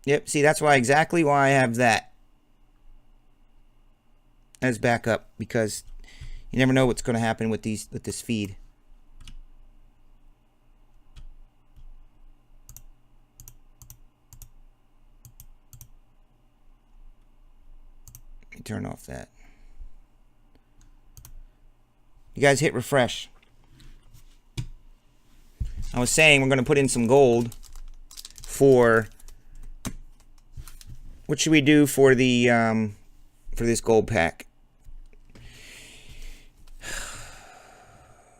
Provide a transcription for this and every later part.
Yep, see, that's exactly why I have that as backup, because you never know what's going to happen with this feed. Let me turn off that. You guys hit refresh. I was saying we're going to put in some gold for... What should we do for the for this gold pack?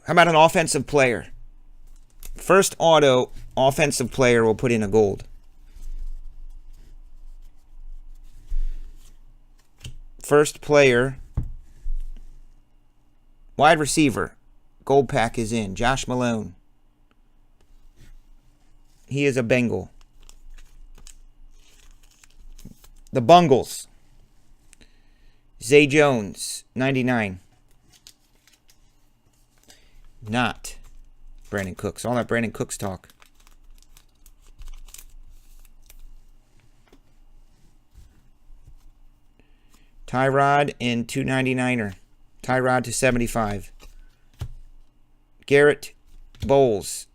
How about an offensive player? First auto offensive player will put in a gold. First player, wide receiver, gold pack is in. Josh Malone. He is a Bengal. The Bungles. Zay Jones, 99. Not Brandon Cooks. All that Brandon Cooks talk. Tyrod and 299er. Tyrod to 75. Garrett Bowles.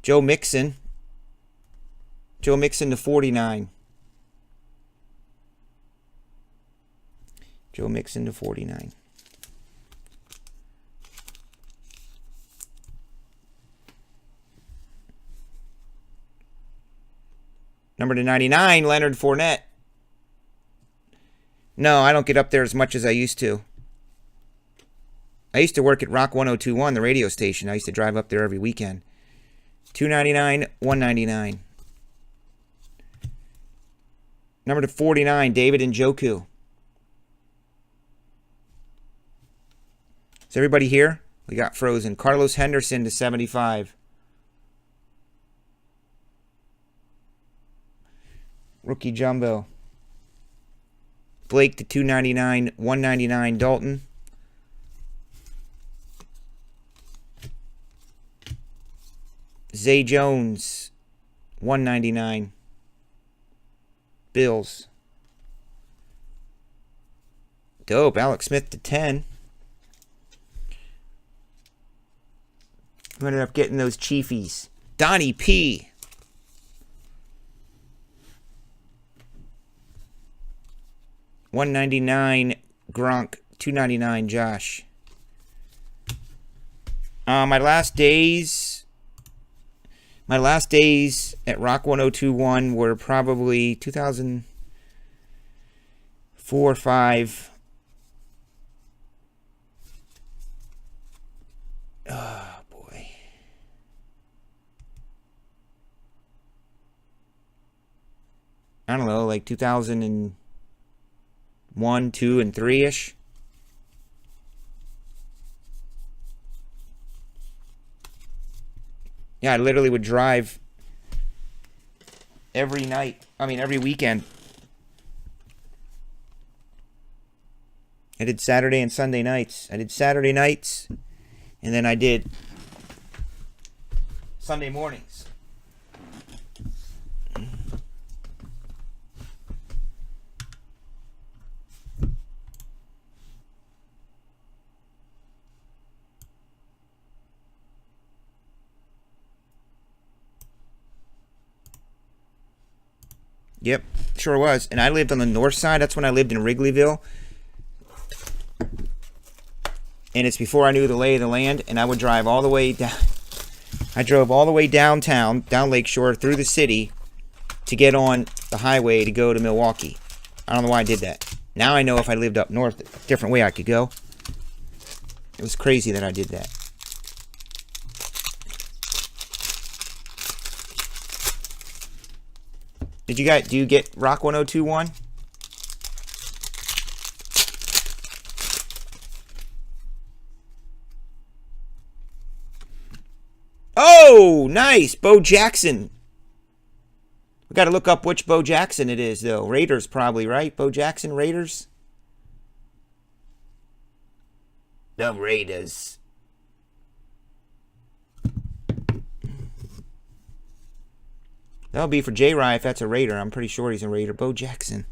Joe Mixon. Joe Mixon to 49. Joe Mixon to 49. Number to 99, Leonard Fournette. No, I don't get up there as much as I used to. I used to work at Rock 1021, the radio station. I used to drive up there every weekend. 299, 199. Number to 49, David Njoku. Is everybody here? We got frozen. Carlos Henderson to 75. Rookie Jumbo. Blake to 299, 199, Dalton. Zay Jones, 199. Bills. Dope. Alex Smith to 10. Who ended up getting those Chiefies? Donnie P. $199 Gronk, $299 Josh. My last days at Rock 1021 were probably 2004 or 5. Oh boy. I don't know, like 2001, 2, and 3-ish. Yeah, I literally would drive every weekend. I did Saturday and Sunday nights. I did Saturday nights, and then I did Sunday mornings. Yep, sure was. And I lived on the north side. That's when I lived in Wrigleyville. And it's before I knew the lay of the land. And I would drive all the way down. I drove all the way downtown, down Lakeshore, through the city to get on the highway to go to Milwaukee. I don't know why I did that. Now I know if I lived up north, a different way I could go. It was crazy that I did that. Do you get Rock 1021? Oh, nice. Bo Jackson. We got to look up which Bo Jackson it is, though. Raiders, probably, right? Bo Jackson, Raiders? The Raiders. That'll be for J-Rye if that's a Raider. I'm pretty sure he's a Raider. Bo Jackson.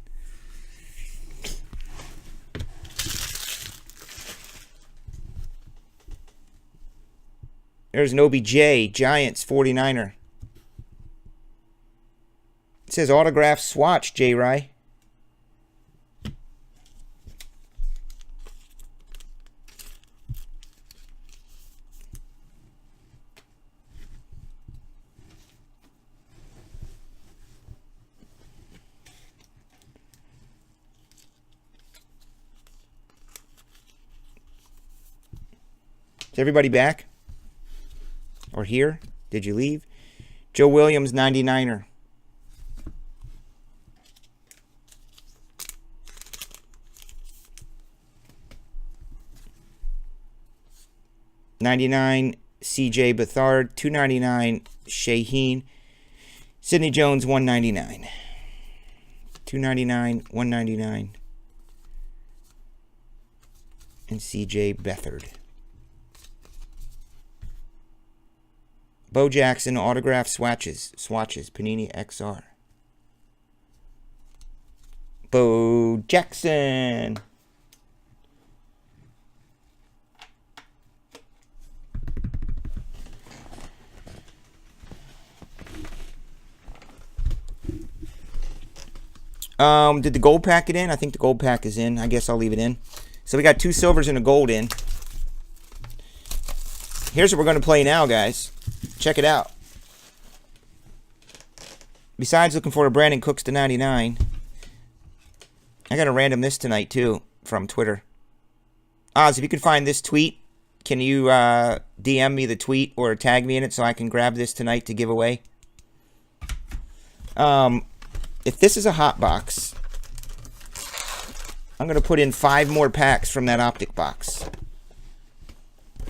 There's an OBJ. Giants 49er. It says autograph swatch, J-Rye. Is everybody back? Or here? Did you leave? Joe Williams, 99er. $99, CJ Beathard, $299, Shaheen, Sidney Jones, $199. $299, $199, and CJ Beathard. Bo Jackson, autograph swatches, Panini XR. Bo Jackson. Did the gold pack it in? I think the gold pack is in. I guess I'll leave it in. So we got 2 silvers and a gold in. Here's what we're going to play now, guys. Check it out. Besides looking for a Brandon Cooks to 99, I got a random this tonight, too, from Twitter. Oz, if you can find this tweet, can you DM me the tweet or tag me in it so I can grab this tonight to give away? If this is a hot box, I'm going to put in 5 more packs from that optic box.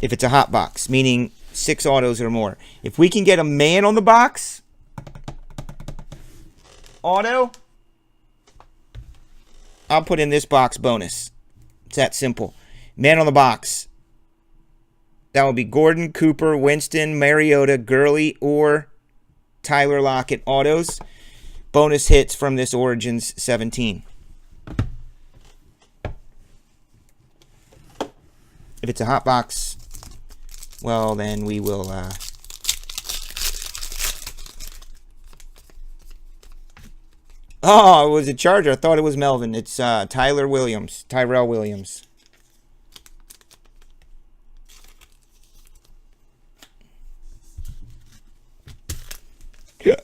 If it's a hot box, meaning 6 autos or more. If we can get a man on the box, auto, I'll put in this box bonus. It's that simple. Man on the box. That will be Gordon, Cooper, Winston, Mariota, Gurley, or Tyler Lockett autos. Bonus hits from this Origins 17. If it's a hot box, well, then we will oh, it was a Charger. I thought it was Melvin. It's Tyrell Williams. Yeah.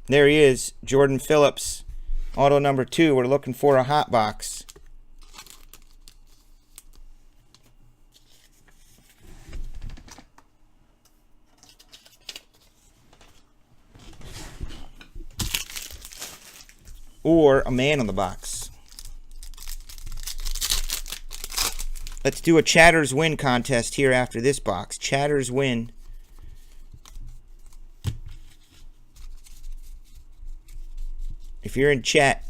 There he is, Jordan Phillips, auto number 2. We're looking for a hot box. Or a man on the box. Let's do a Chatters Win contest here after this box. Chatters Win. If you're in chat,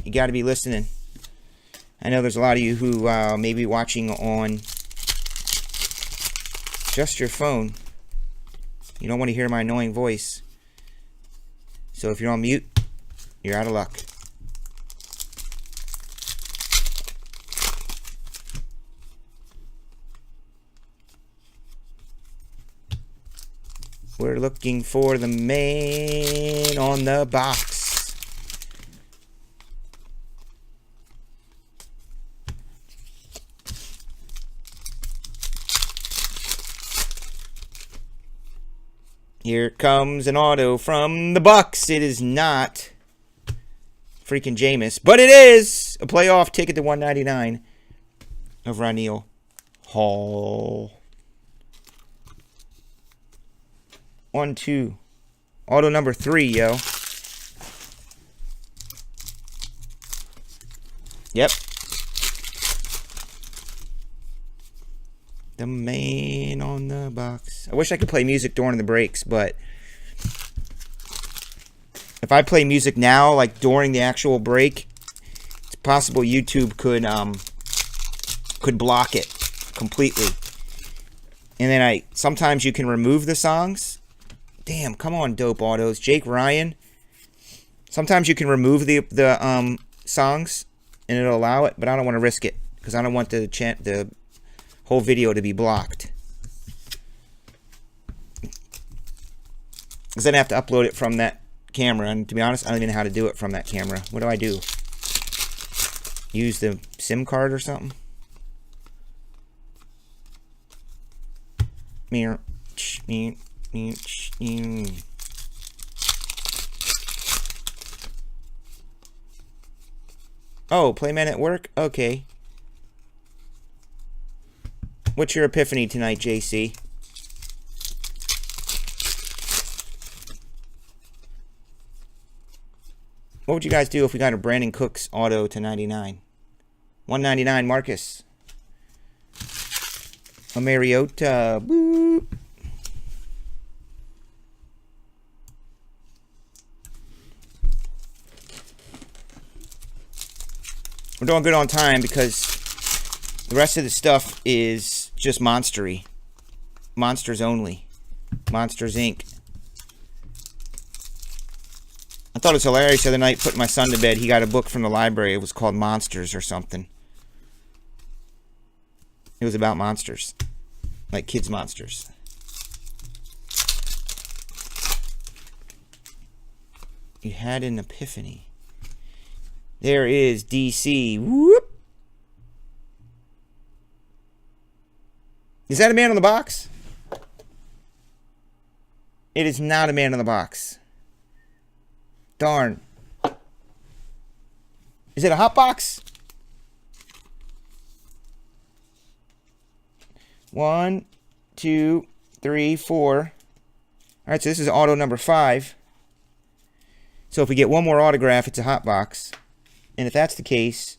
you got to be listening. I know there's a lot of you who may be watching on just your phone. You don't want to hear my annoying voice. So if you're on mute, you're out of luck. We're looking for the man on the box. Here comes an auto from the Bucks. It is not freaking Jameis, but it is a playoff ticket to 199 of Raniel Hall. 1, 2. Auto number 3, yo. Yep. The man on the box. I wish I could play music during the breaks, but if I play music now, like during the actual break, it's possible YouTube could block it completely. And then sometimes you can remove the songs. Damn, come on, Dope Autos. Jake Ryan. Sometimes you can remove the songs and it'll allow it, but I don't want to risk it because I don't want the whole video to be blocked. Because then I have to upload it from that camera, and to be honest, I don't even know how to do it from that camera. What do I do? Use the SIM card or something? Oh, Playman at work? Okay. What's your epiphany tonight, JC? What would you guys do if we got a Brandon Cooks auto to 99? 199, Marcus. A Mariota. Boop. We're doing good on time because the rest of the stuff is just monstery. Monsters only. Monsters Inc. I thought it was hilarious the other night putting my son to bed. He got a book from the library. It was called Monsters or something. It was about monsters. Like kids' monsters. You had an epiphany. There is DC. Whoop. Is that a man on the box? It is not a man on the box. Darn. Is it a hot box? 1, 2, 3, 4. All right, so this is auto number 5. So if we get one more autograph, it's a hot box. And if that's the case,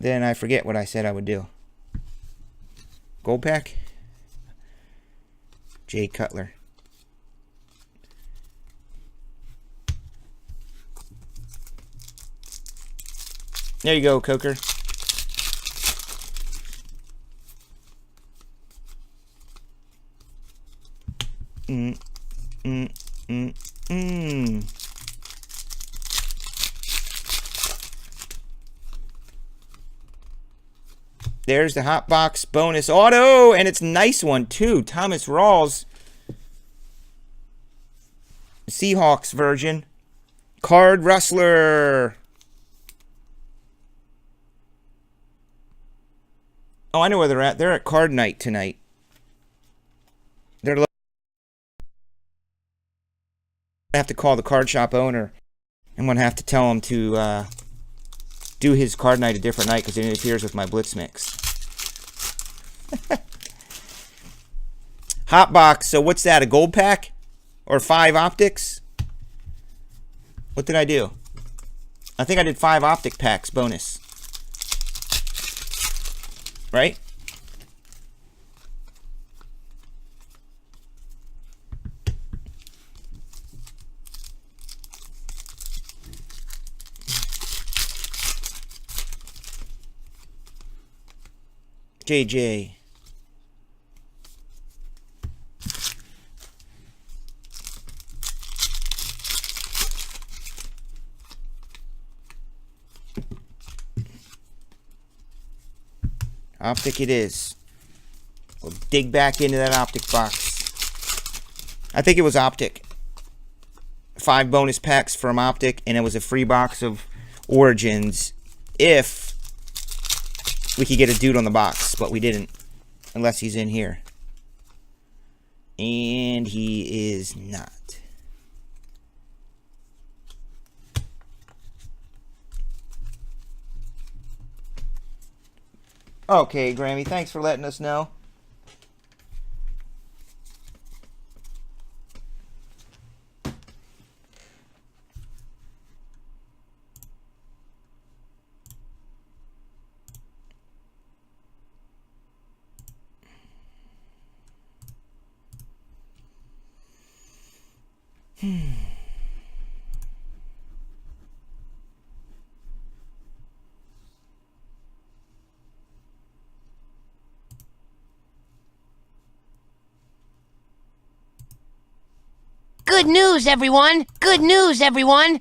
then I forget what I said I would do. Gold pack? Jay Cutler. There you go, Coker. There's the hot box bonus auto, and it's a nice one too. Thomas Rawls, Seahawks version, card rustler. Oh, I know where they're at. They're at card night tonight. They're. I have to call the card shop owner. I'm gonna have to tell him to do his card night a different night because it interferes with my blitz mix. Hot box. So what's that? A gold pack or 5 optics? What did I do? I think I did 5 optic packs bonus. Right? JJ. Optic it is. We'll dig back into that optic box. I think it was optic. 5 bonus packs from optic, and it was a free box of Origins if we could get a dude on the box, but we didn't. Unless he's in here. And he is not. Okay, Grammy, thanks for letting us know. Good news, everyone! Good news, everyone!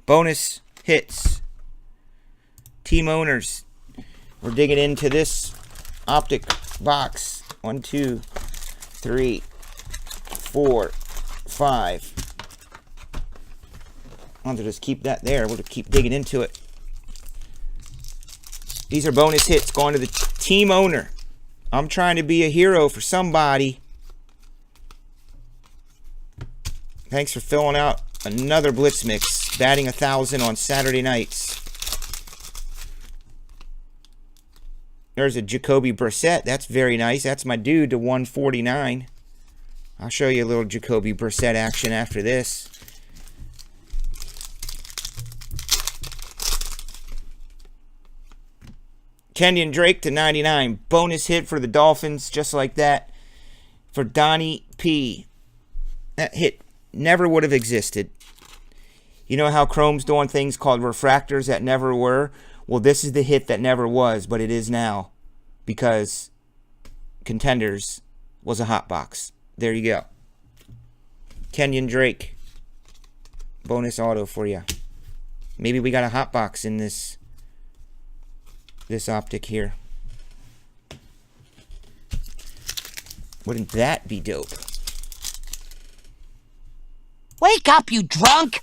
Bonus hits. Team owners. We're digging into this optic box. 1, 2, 3, 4, 5. I'll just keep that there. We'll just keep digging into it. These are bonus hits going to the team owner. I'm trying to be a hero for somebody. Thanks for filling out another Blitz mix. Batting 1,000 on Saturday nights. There's a Jacoby Brissett. That's very nice. That's my dude to 149. I'll show you a little Jacoby Brissett action after this. Kenyon Drake to 99. Bonus hit for the Dolphins, just like that. For Donnie P. That hit never would have existed. You know how Chrome's doing things called refractors that never were? Well, this is the hit that never was, but it is now. Because Contenders was a hot box. There you go. Kenyon Drake. Bonus auto for you. Maybe we got a hot box in this optic here. Wouldn't that be dope? Wake up, you drunk!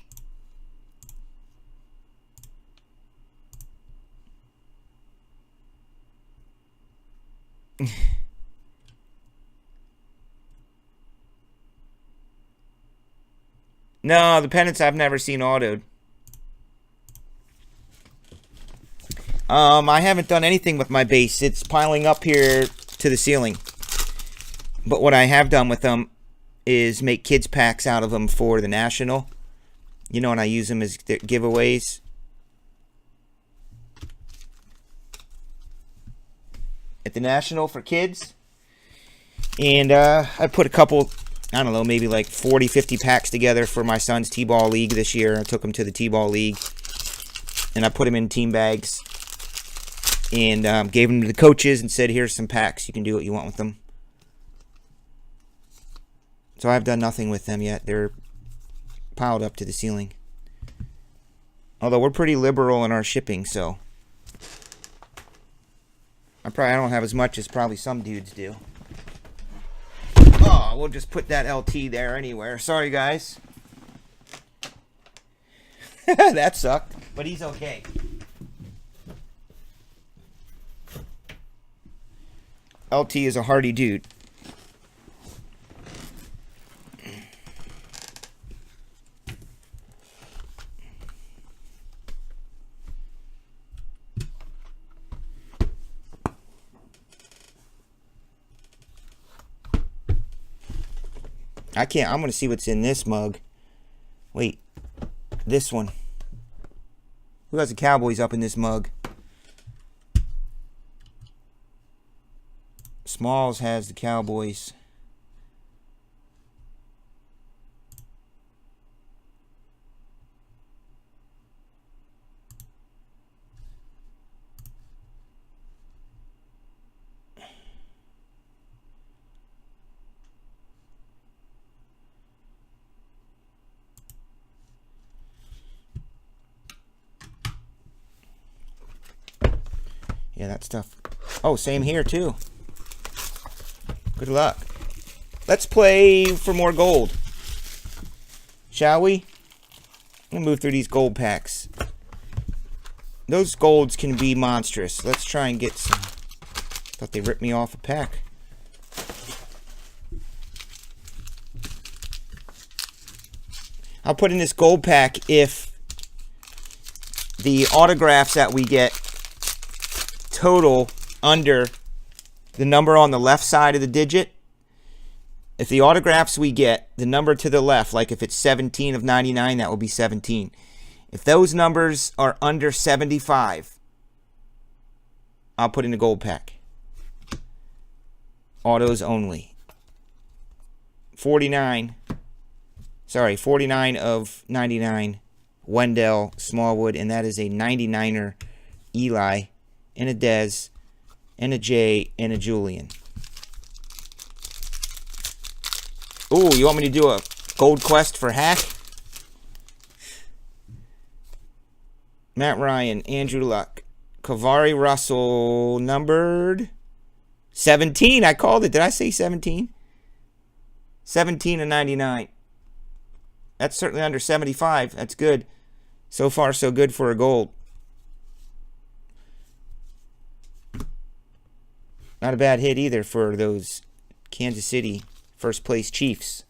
No, the pennants I've never seen autoed. I haven't done anything with my base. It's piling up here to the ceiling. But what I have done with them is make kids packs out of them for the National. You know, and I use them as giveaways. At the National for kids. And I put a couple, I don't know, maybe like 40, 50 packs together for my son's T-ball league this year. I took him to the T-ball league. And I put them in team bags. And gave them to the coaches and said, here's some packs. You can do what you want with them. So I've done nothing with them yet. They're piled up to the ceiling. Although we're pretty liberal in our shipping, so I don't have as much as probably some dudes do. Oh, we'll just put that LT there anywhere. Sorry, guys. That sucked, but he's okay. LT is a hardy dude. I'm going to see what's in this mug. Wait. This one. Who has the Cowboys up in this mug? Smalls has the Cowboys. Yeah, that stuff. Oh, same here too. Good luck. Let's play for more gold. Shall we? I'm going to move through these gold packs. Those golds can be monstrous. Let's try and get some. Thought they ripped me off a pack. I'll put in this gold pack if the autographs that we get total under the number on the left side of the digit. If the autographs we get, the number to the left, like if it's 17 of 99, that will be 17. If those numbers are under 75, I'll put in a gold pack. Autos only. 49. Sorry, 49 of 99. Wendell Smallwood, and that is a 99er Eli, and a Dez, and a Jay, and a Julian. Ooh, you want me to do a gold quest for Hack? Matt Ryan, Andrew Luck, Kavari Russell, numbered 17. I called it. Did I say 17? 17 of 99. That's certainly under 75. That's good. So far, so good for a gold. Not a bad hit either for those Kansas City first place Chiefs.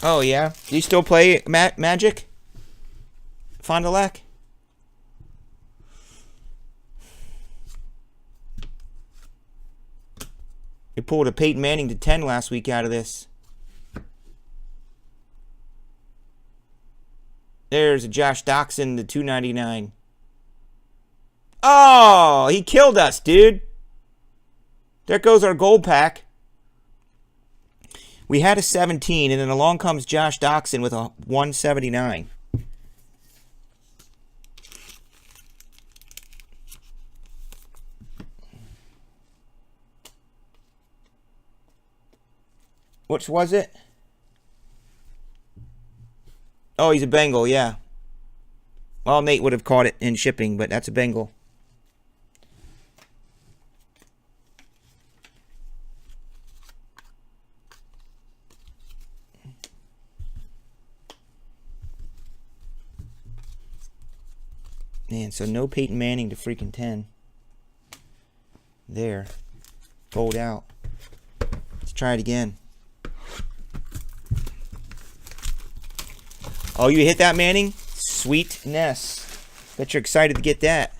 Oh, yeah? Do you still play Magic? Fond du Lac? We pulled a Peyton Manning to 10 last week out of this. There's a Josh Doxson to 299. Oh, he killed us, dude. There goes our gold pack. We had a 17, and then along comes Josh Doxson with a 179. Which was it? Oh, he's a Bengal, yeah. Well, Nate would have caught it in shipping, but that's a Bengal. Man, so no Peyton Manning to freaking 10. There. Gold out. Let's try it again. Oh, you hit that, Manning? Sweetness. Bet you're excited to get that.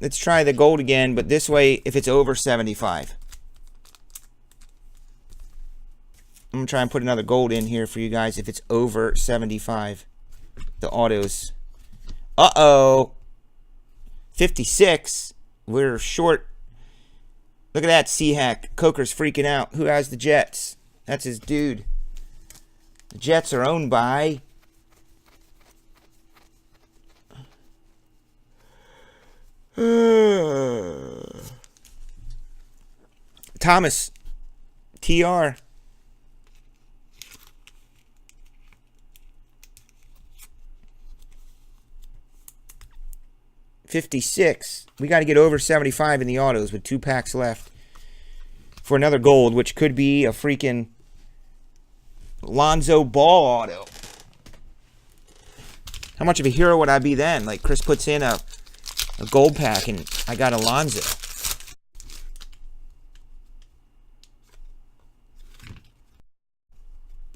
Let's try the gold again, but this way if it's over 75. I'm going to try and put another gold in here for you guys if it's over 75. The autos. Uh-oh. 56. We're short. Look at that, C-Hack. Coker's freaking out. Who has the Jets? That's his dude. The Jets are owned by... Thomas. TR. $56. We got to get over 75 in the autos with 2 packs left for another gold, which could be a freaking Lonzo Ball auto. How much of a hero would I be then? Like Chris puts in a gold pack and I got Alonzo.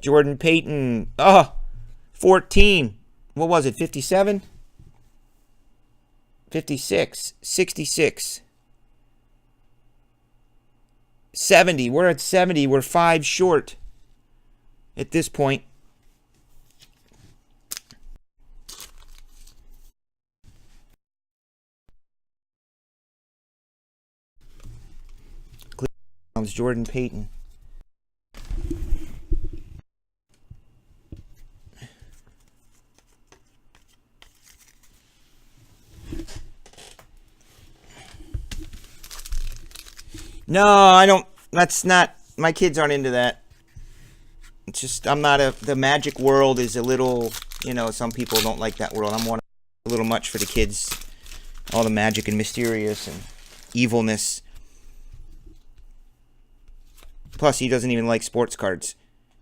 Jordan Payton. Oh, 14. What was it? 57? 56. 66. 70. We're at 70. We're 5 short at this point. Jordan Payton. No, I don't. That's not. My kids aren't into that. It's just, I'm not the magic world is a little, some people don't like that world. I'm a little much for the kids. All the magic and mysterious and evilness. Plus, he doesn't even like sports cards.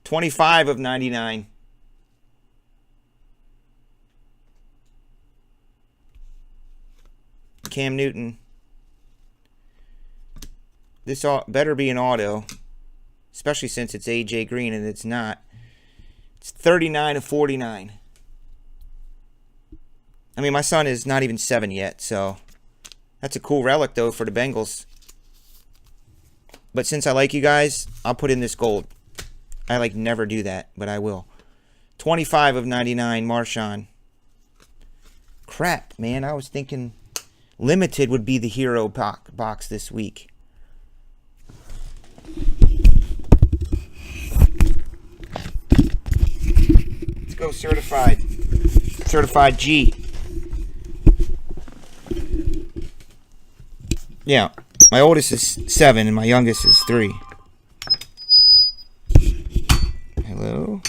25 of 99. Cam Newton. This better be an auto, especially since it's AJ Green and it's not. It's 39 of 49. I mean, my son is not even 7 yet, so that's a cool relic, though, for the Bengals. But since I like you guys, I'll put in this gold. I, like, never do that, but I will. 25 of 99, Marshawn. Crap, man. I was thinking limited would be the hero box this week. Let's go certified. Certified G. Yeah, my oldest is 7 and my youngest is 3. Hello?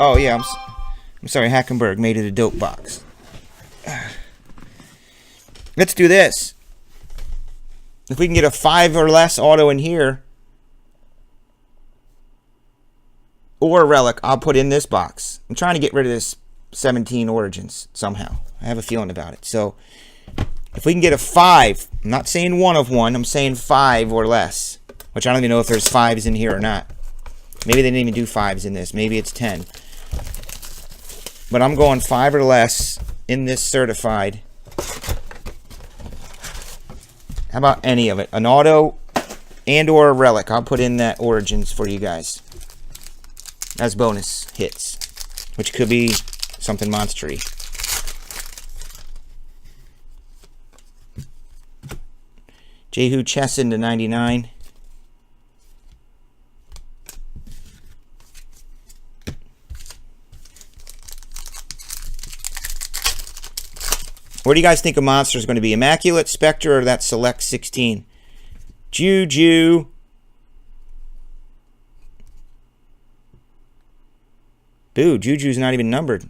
Oh, yeah, I'm sorry, Hackenberg made it a dope box. Let's do this. If we can get a 5 or less auto in here, or a relic, I'll put in this box. I'm trying to get rid of this 17 Origins somehow. I have a feeling about it. So, if we can get a 5, I'm not saying 1 of 1, I'm saying 5 or less. Which I don't even know if there's 5s in here or not. Maybe they didn't even do 5s in this. Maybe it's 10. But I'm going 5 or less in this certified. How about any of it? An auto and or a relic. I'll put in that Origins for you guys. As bonus hits. Which could be something monstery. Jehu Chesson to 99. Where do you guys think a monster is going to be? Immaculate, Spectre, or that Select 16? Juju. Boo, Juju's not even numbered.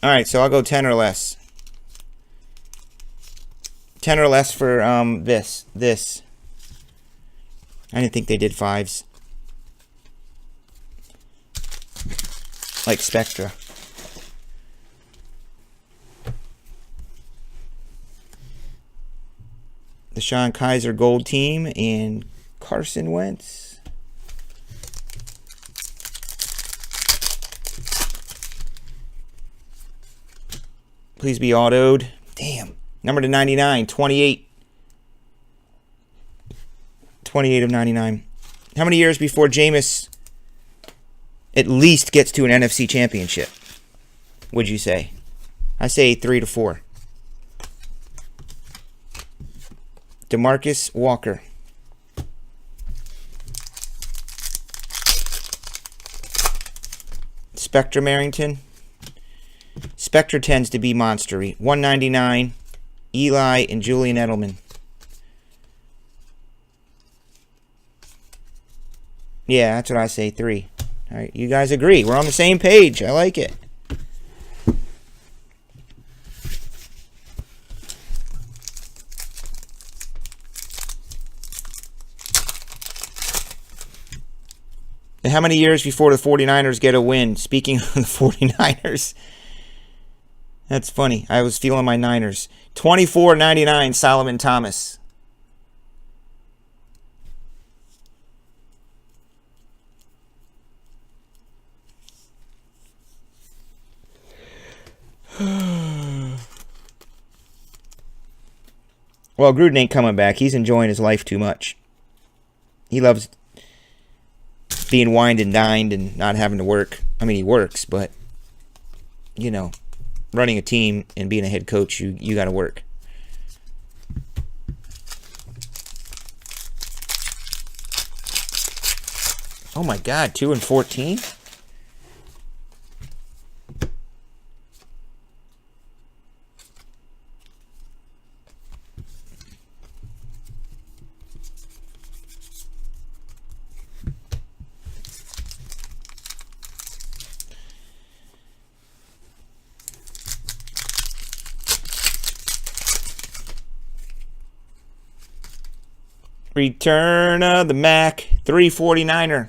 Alright, so I'll go 10 or less. 10 or less for this. I didn't think they did 5s. Like Spectra. The Sean Kaiser Gold Team and Carson Wentz. Please be autoed. Damn. Number to 99, 28. 28 of 99. How many years before Jameis at least gets to an NFC championship, would you say? I say 3 to 4. DeMarcus Walker. Spectre Marrington. Spectre tends to be monstery. 199. Eli and Julian Edelman. Yeah, that's what I say, 3. All right, you guys agree. We're on the same page. I like it. And how many years before the 49ers get a win? Speaking of the 49ers, that's funny. I was feeling my Niners. 24.99 Solomon Thomas. Well, Gruden ain't coming back. He's enjoying his life too much. He loves being wined and dined and not having to work. I mean, he works, but, you know, running a team and being a head coach, you got to work. Oh my God, 2 and 14? Return of the Mac 349er.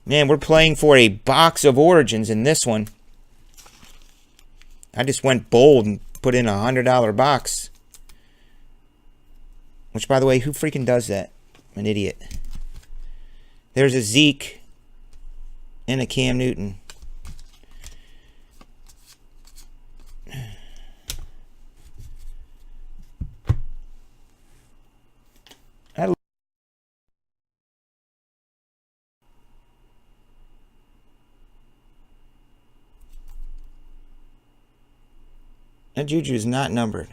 Man, we're playing for a box of Origins in this one. I just went bold and put in a $100 box. Which, by the way, who freaking does that? I'm an idiot. There's a Zeke and a Cam Newton. That Juju is not numbered.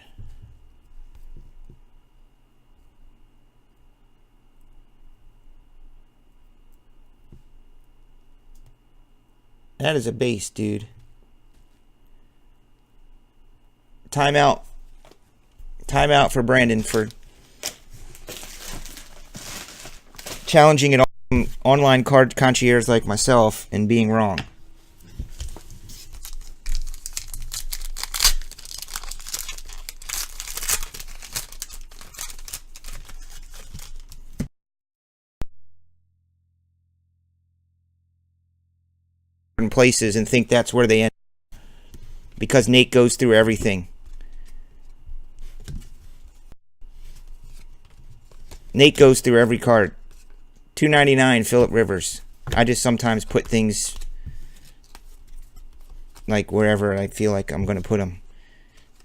That is a base, dude. Timeout. Timeout for Brandon for challenging an online card concierge like myself and being wrong. Places and think that's where they end because Nate goes through everything. Nate goes through every card. $2.99 Phillip Rivers. I just sometimes put things like wherever I feel like I'm going to put them.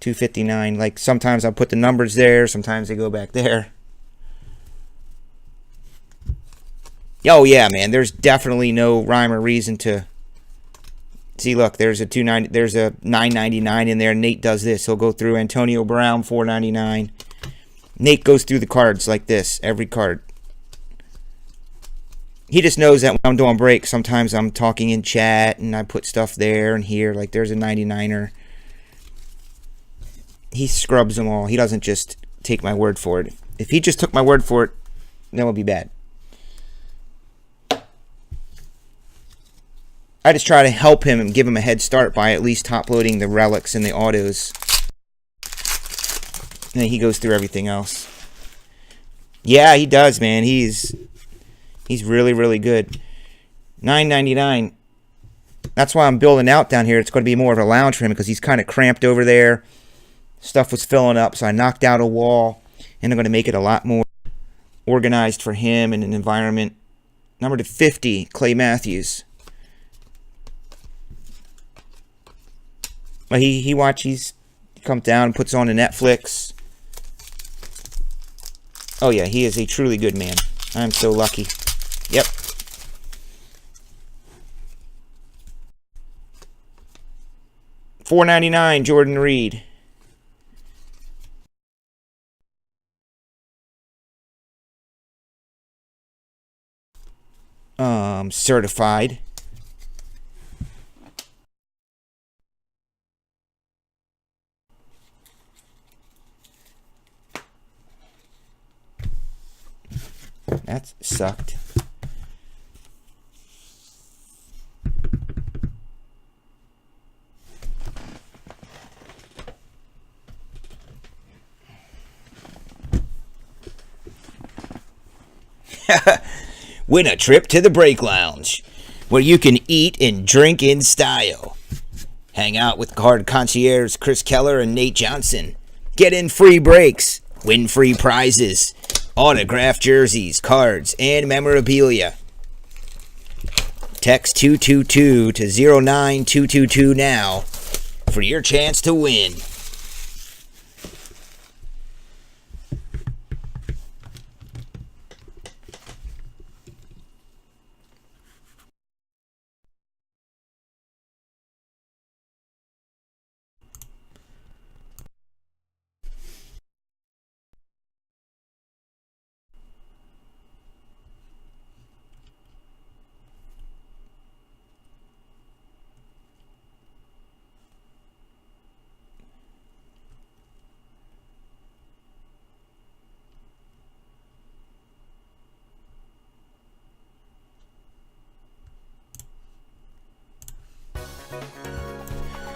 $2.59. Like sometimes I put the numbers there, sometimes they go back there. Oh yeah, man, there's definitely no rhyme or reason to see. Look, there's a $9.99 in there. Nate does this. He'll go through Antonio Brown, $4.99. Nate goes through the cards like this, every card. He just knows that when I'm doing breaks, sometimes I'm talking in chat and I put stuff there and here. Like there's a 99er. He scrubs them all. He doesn't just take my word for it. If he just took my word for it, that would be bad. I just try to help him and give him a head start by at least top-loading the relics and the autos. And then he goes through everything else. Yeah, he does, man. He's really, really good. $9.99. That's why I'm building out down here. It's going to be more of a lounge for him because he's kind of cramped over there. Stuff was filling up, so I knocked out a wall. And I'm going to make it a lot more organized for him in an environment. Number to 50, Clay Matthews. But he comes down and puts on a Netflix. Oh yeah, he is a truly good man. I'm so lucky. Yep. $4.99 Jordan Reed. Certified. That sucked. Win a trip to the Break Lounge, where you can eat and drink in style. Hang out with card concierge Chris Keller and Nate Johnson. Get in free breaks, win free prizes, autographed jerseys, cards, and memorabilia. Text 222 to 09222 now for your chance to win.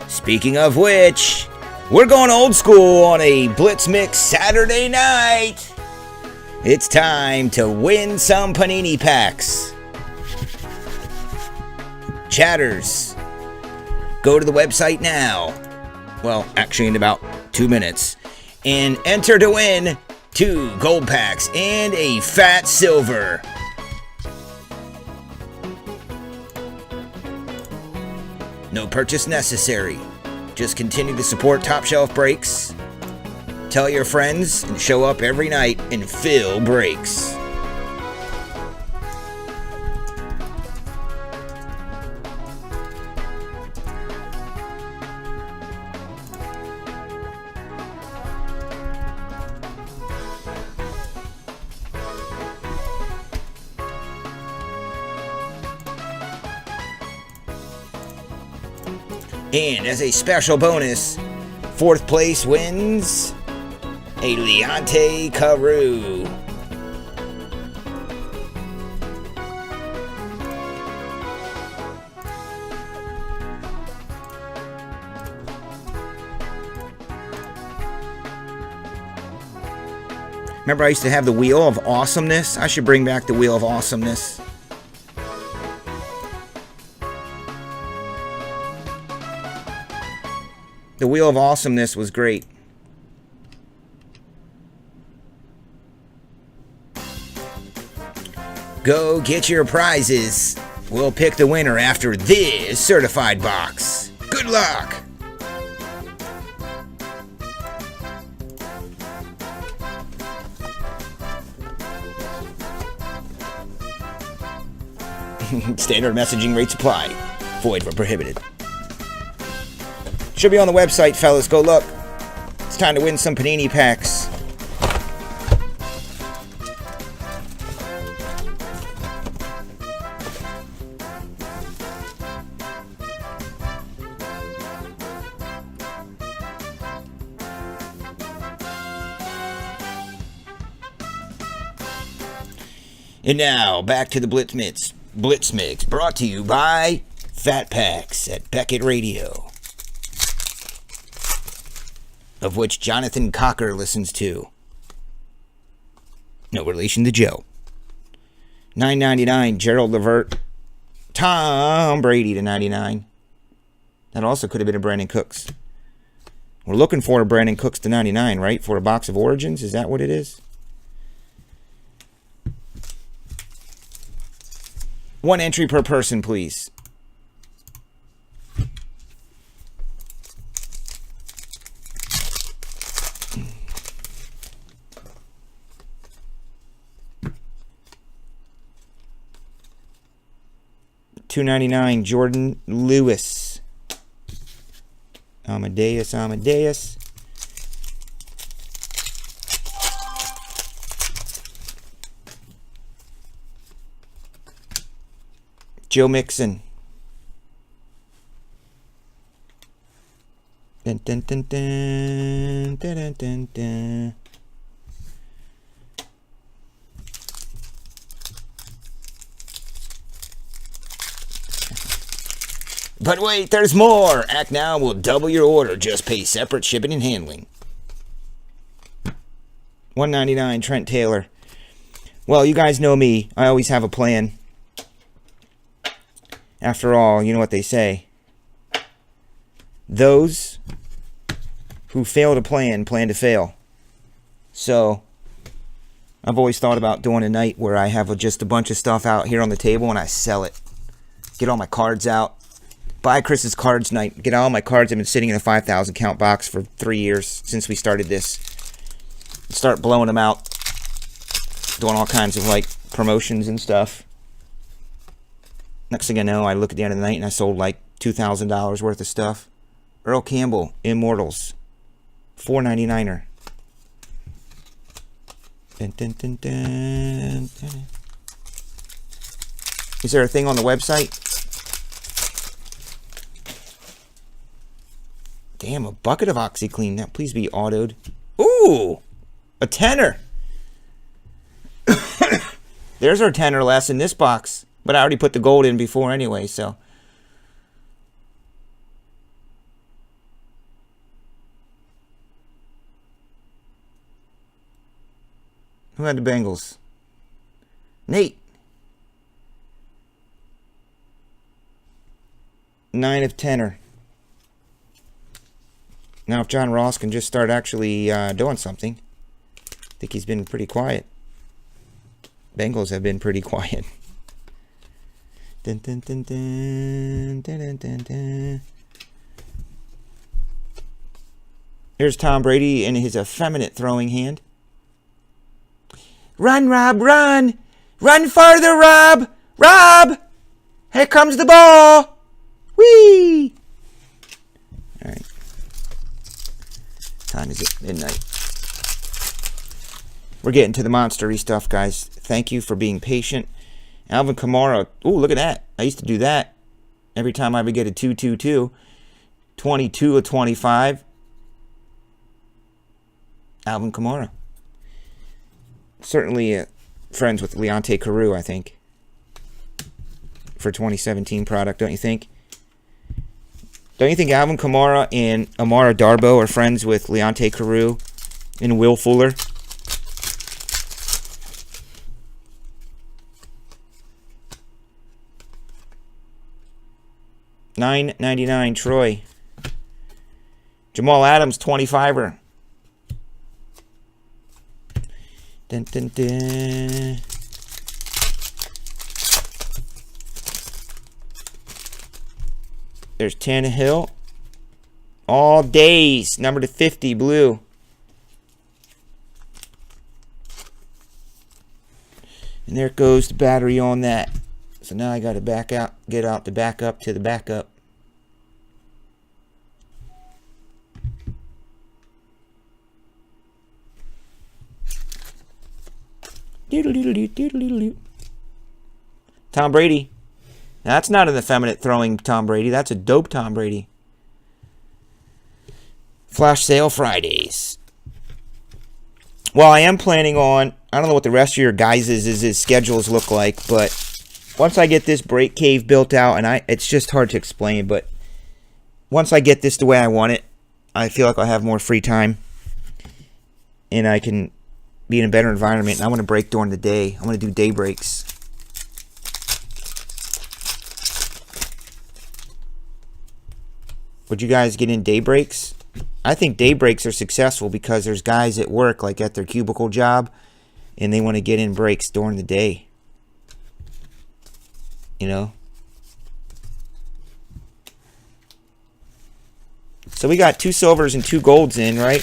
Speaking of which, we're going old school on a Blitz Mix Saturday night. It's time to win some panini packs. Chatters, go to the website now. Well, actually in about 2 minutes. And enter to win 2 gold packs and a fat silver. No purchase necessary. Just continue to support Top Shelf Breaks. Tell your friends and show up every night and fill breaks. And as a special bonus, 4th place wins a Leonte Carew. Remember I used to have the Wheel of Awesomeness? I should bring back the Wheel of Awesomeness. The Wheel of Awesomeness was great. Go get your prizes. We'll pick the winner after this certified box. Good luck! Standard messaging rates apply. Void where prohibited. Should be on the website, fellas. Go look. It's time to win some panini packs. And now, back to the Blitz Mix, brought to you by Fat Packs at Beckett Radio, of which Jonathan Cocker listens to. No relation to Joe. $9.99, Gerald Levert. Tom Brady to 99. That also could have been a Brandon Cooks. We're looking for a Brandon Cooks to 99, right? For a box of Origins? Is that what it is? 1 entry per person, please. $2.99, Jordan Lewis. Amadeus. Joe Mixon. Dun, dun, dun, dun, dun, dun, dun, dun. But wait, there's more! Act now will double your order. Just pay separate shipping and handling. $1.99, Trent Taylor. Well, you guys know me. I always have a plan. After all, you know what they say. Those who fail to plan to fail. So, I've always thought about doing a night where I have just a bunch of stuff out here on the table and I sell it. Get all my cards out. Buy Chris's cards night. Get all my cards. I've been sitting in a 5,000 count box for 3 years since we started this. Start blowing them out. Doing all kinds of like promotions and stuff. Next thing I know, I look at the end of the night and I sold like $2,000 worth of stuff. Earl Campbell, Immortals. $4.99er. Dun, dun, dun, dun, dun. Is there a thing on the website? Damn, a bucket of OxyClean. Now, please be autoed. Ooh! A tenner! There's our tenner less in this box. But I already put the gold in before anyway, so. Who had the Bengals? Nate. 9 of 10er. Now, if John Ross can just start actually doing something, I think he's been pretty quiet. Bengals have been pretty quiet. Dun, dun, dun, dun, dun, dun, dun, dun. Here's Tom Brady in his effeminate throwing hand. Run, Rob, run! Run farther, Rob! Rob! Here comes the ball! Whee! All right. Time is it? Midnight. We're getting to the monster-y stuff, guys. Thank you for being patient. Alvin Kamara. Ooh, look at that. I used to do that. Every time I would get a 2-2-2. 22 of 25. Alvin Kamara. Certainly friends with Leonte Carew, I think. For 2017 product, don't you think? Don't you think Alvin Kamara and Amara Darboh are friends with Leonte Carew and Will Fuller? $9.99 Troy. Jamal Adams 25er. Dun, dun, dun. There's Tannehill. All days. Number to 50, blue. And there goes the battery on that. So now I got to back out, get out the backup to the backup. Tom Brady. Now, that's not an effeminate throwing Tom Brady. That's a dope Tom Brady. Flash sale Fridays. Well, I am planning on, I don't know what the rest of your guys' schedules look like, but once I get this break cave built out, and it's just hard to explain, but once I get this the way I want it, I feel like I'll have more free time, and I can be in a better environment. And I want to break during the day. I want to do day breaks. Would you guys get in day breaks? I think day breaks are successful because there's guys at work, like at their cubicle job, and they want to get in breaks during the day. You know? So we got 2 silvers and 2 golds in, right?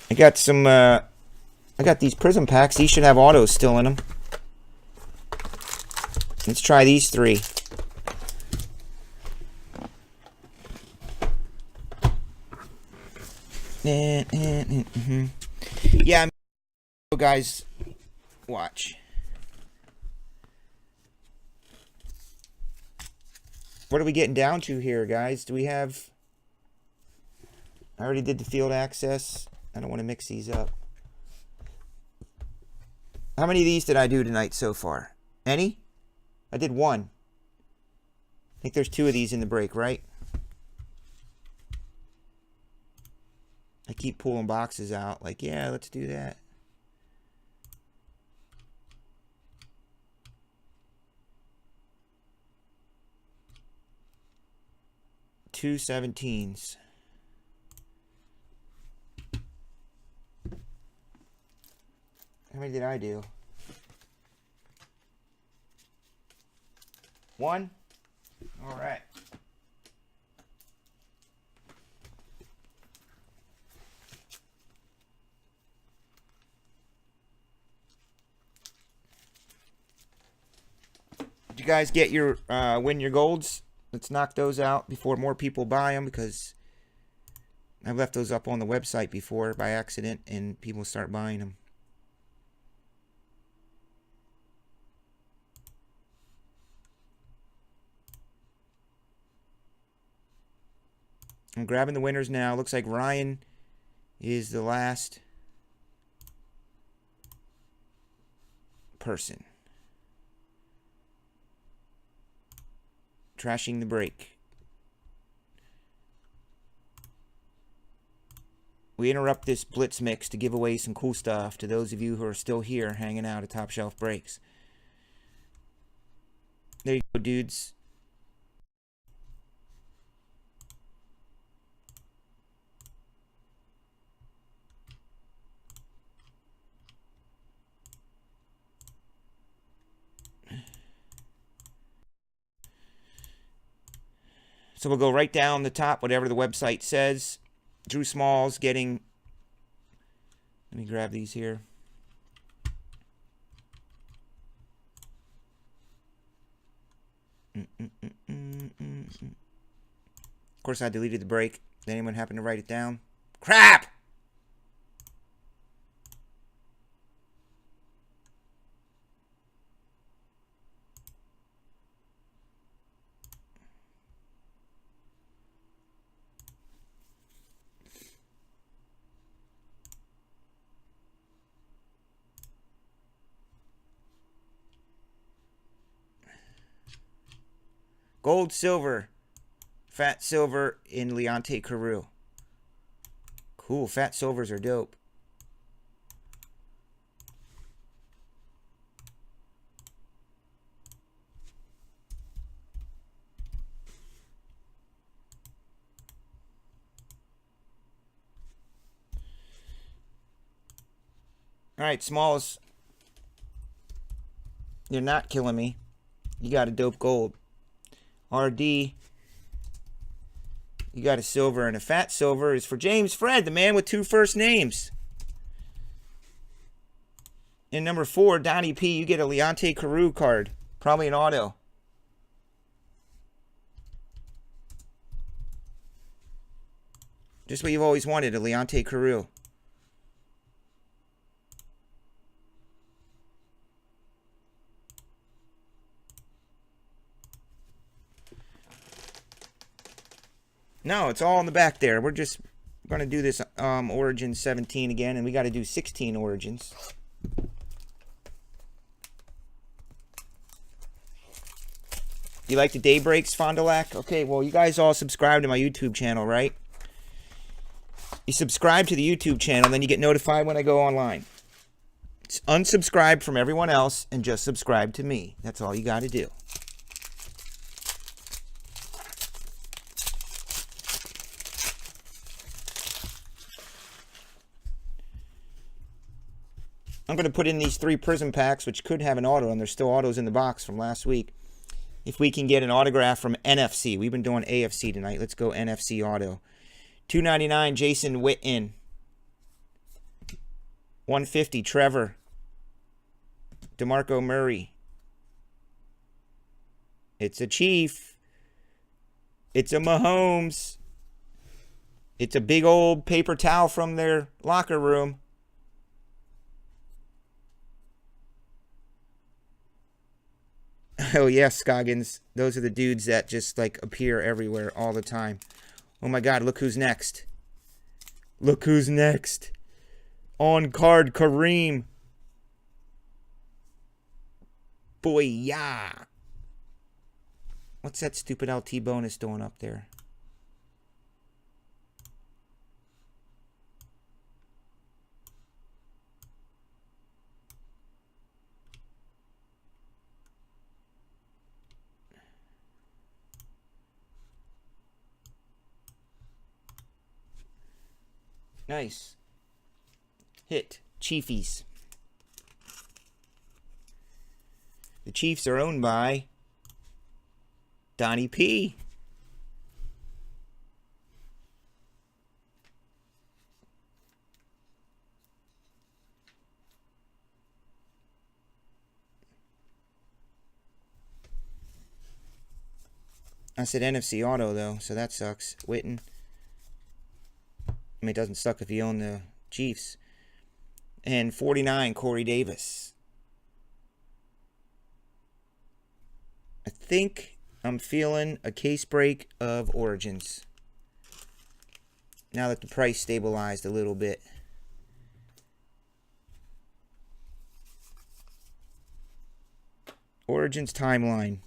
I got some, I got these prism packs. These should have autos still in them. Let's try these 3. Yeah, guys, watch. What are we getting down to here, guys? Do we have... I already did the field access. I don't want to mix these up. How many of these did I do tonight so far? Any? I did 1. I think there's 2 of these in the break, right? I keep pulling boxes out. Like, yeah, let's do that. Two 17s. How many did I do? 1? All right. Did you guys get your win your golds? Let's knock those out before more people buy them, because I've left those up on the website before by accident and people start buying them. I'm grabbing the winners now. Looks like Ryan is the last person. Trashing the break. we interrupt this blitz mix to give away some cool stuff to those of you who are still here hanging out at Top Shelf Breaks. There you go, dudes. So we'll go right down the top, whatever the website says. Drew Smalls getting... Let me grab these here. Of course, I deleted the break. Did anyone happen to write it down? Crap! Gold, silver. Fat silver in Leonte Carew. Cool. Fat silvers are dope. All right, Smalls. You're not killing me. You got a dope gold. RD, you got a silver, and a fat silver is for James Fred, the man with 2 first names. And number 4, Donnie P, you get a Leonte Carew card. Probably an auto. Just what you've always wanted, a Leonte Carew. No, it's all in the back there. We're just going to do this Origin 17 again, and we got to do 16 Origins. You like the day breaks, Fond du Lac? Okay, well, you guys all subscribe to my YouTube channel, right? You subscribe to the YouTube channel, then you get notified when I go online. It's unsubscribe from everyone else and just subscribe to me. That's all you got to do. I'm going to put in these 3 Prism packs, which could have an auto, and there's still autos in the box from last week. If we can get an autograph from NFC. We've been doing AFC tonight. Let's go NFC auto. $2.99, Jason Witten. $1.50, Trevor. DeMarco Murray. It's a Chief. It's a Mahomes. It's a big old paper towel from their locker room. Oh, yes, Scoggins. Those are the dudes that just, like, appear everywhere all the time. Oh, my God. Look who's next. Look who's next. On card, Kareem. Boy, yeah. What's that stupid LT bonus doing up there? Nice. Hit. Chiefies. The Chiefs are owned by Donnie P. I said NFC auto, though, so that sucks. Witten. I mean, it doesn't suck if you own the Chiefs. And 49, Corey Davis. I think I'm feeling a case break of Origins. Now that the price stabilized a little bit. Origins timeline.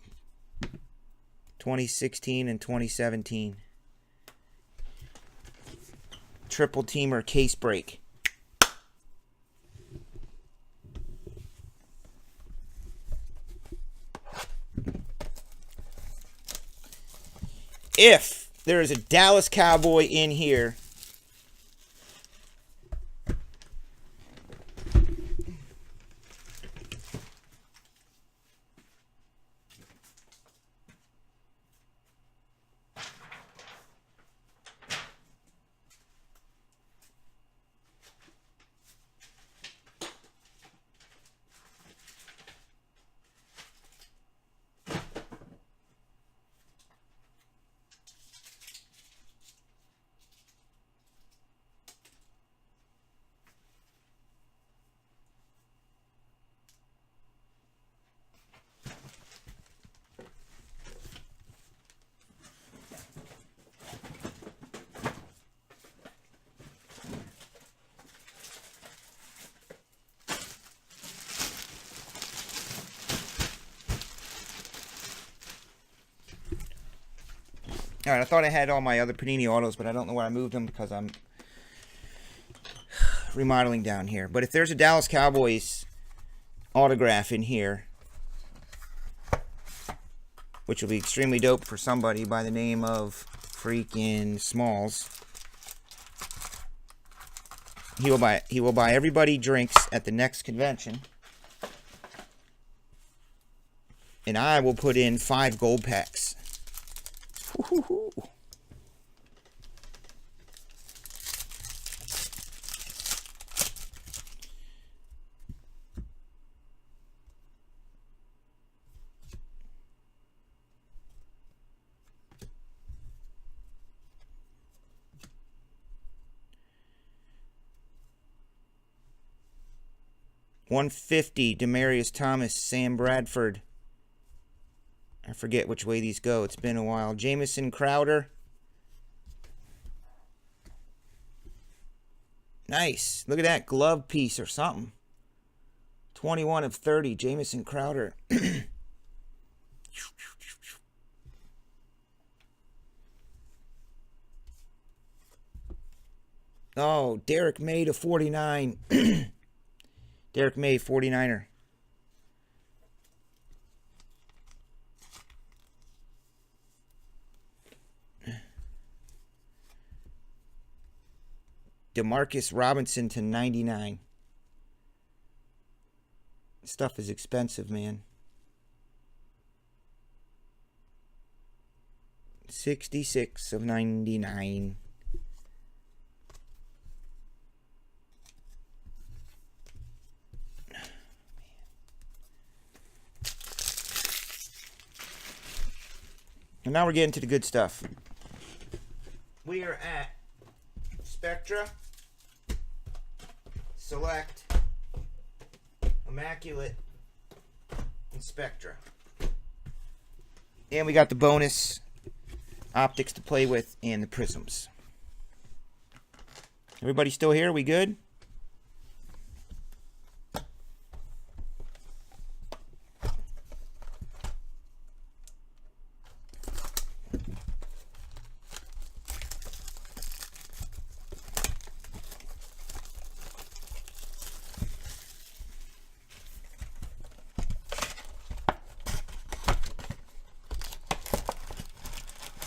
2016 and 2017. triple teamer case break. If there is a Dallas Cowboy in here, all right, I thought I had all my other Panini autos, but I don't know where I moved them because I'm remodeling down here. But if there's a Dallas Cowboys autograph in here, which will be extremely dope for somebody by the name of freaking Smalls, he will buy everybody drinks at the next convention, and I will put in 5 gold packs. Woo-hoo-hoo. $150, Demarius Thomas, Sam Bradford. I forget which way these go. It's been a while. Jamison Crowder. Nice. Look at that glove piece or something. 21 of 30. Jamison Crowder. Oh, Derek May to 49. Derek May, 49er. DeMarcus Robinson to 99. Stuff is expensive, man. 66 of 99. And now we're getting to the good stuff. We are at Spectra, Select, Immaculate, and Spectra. And we got the bonus optics to play with and the prisms. Everybody still here? We good?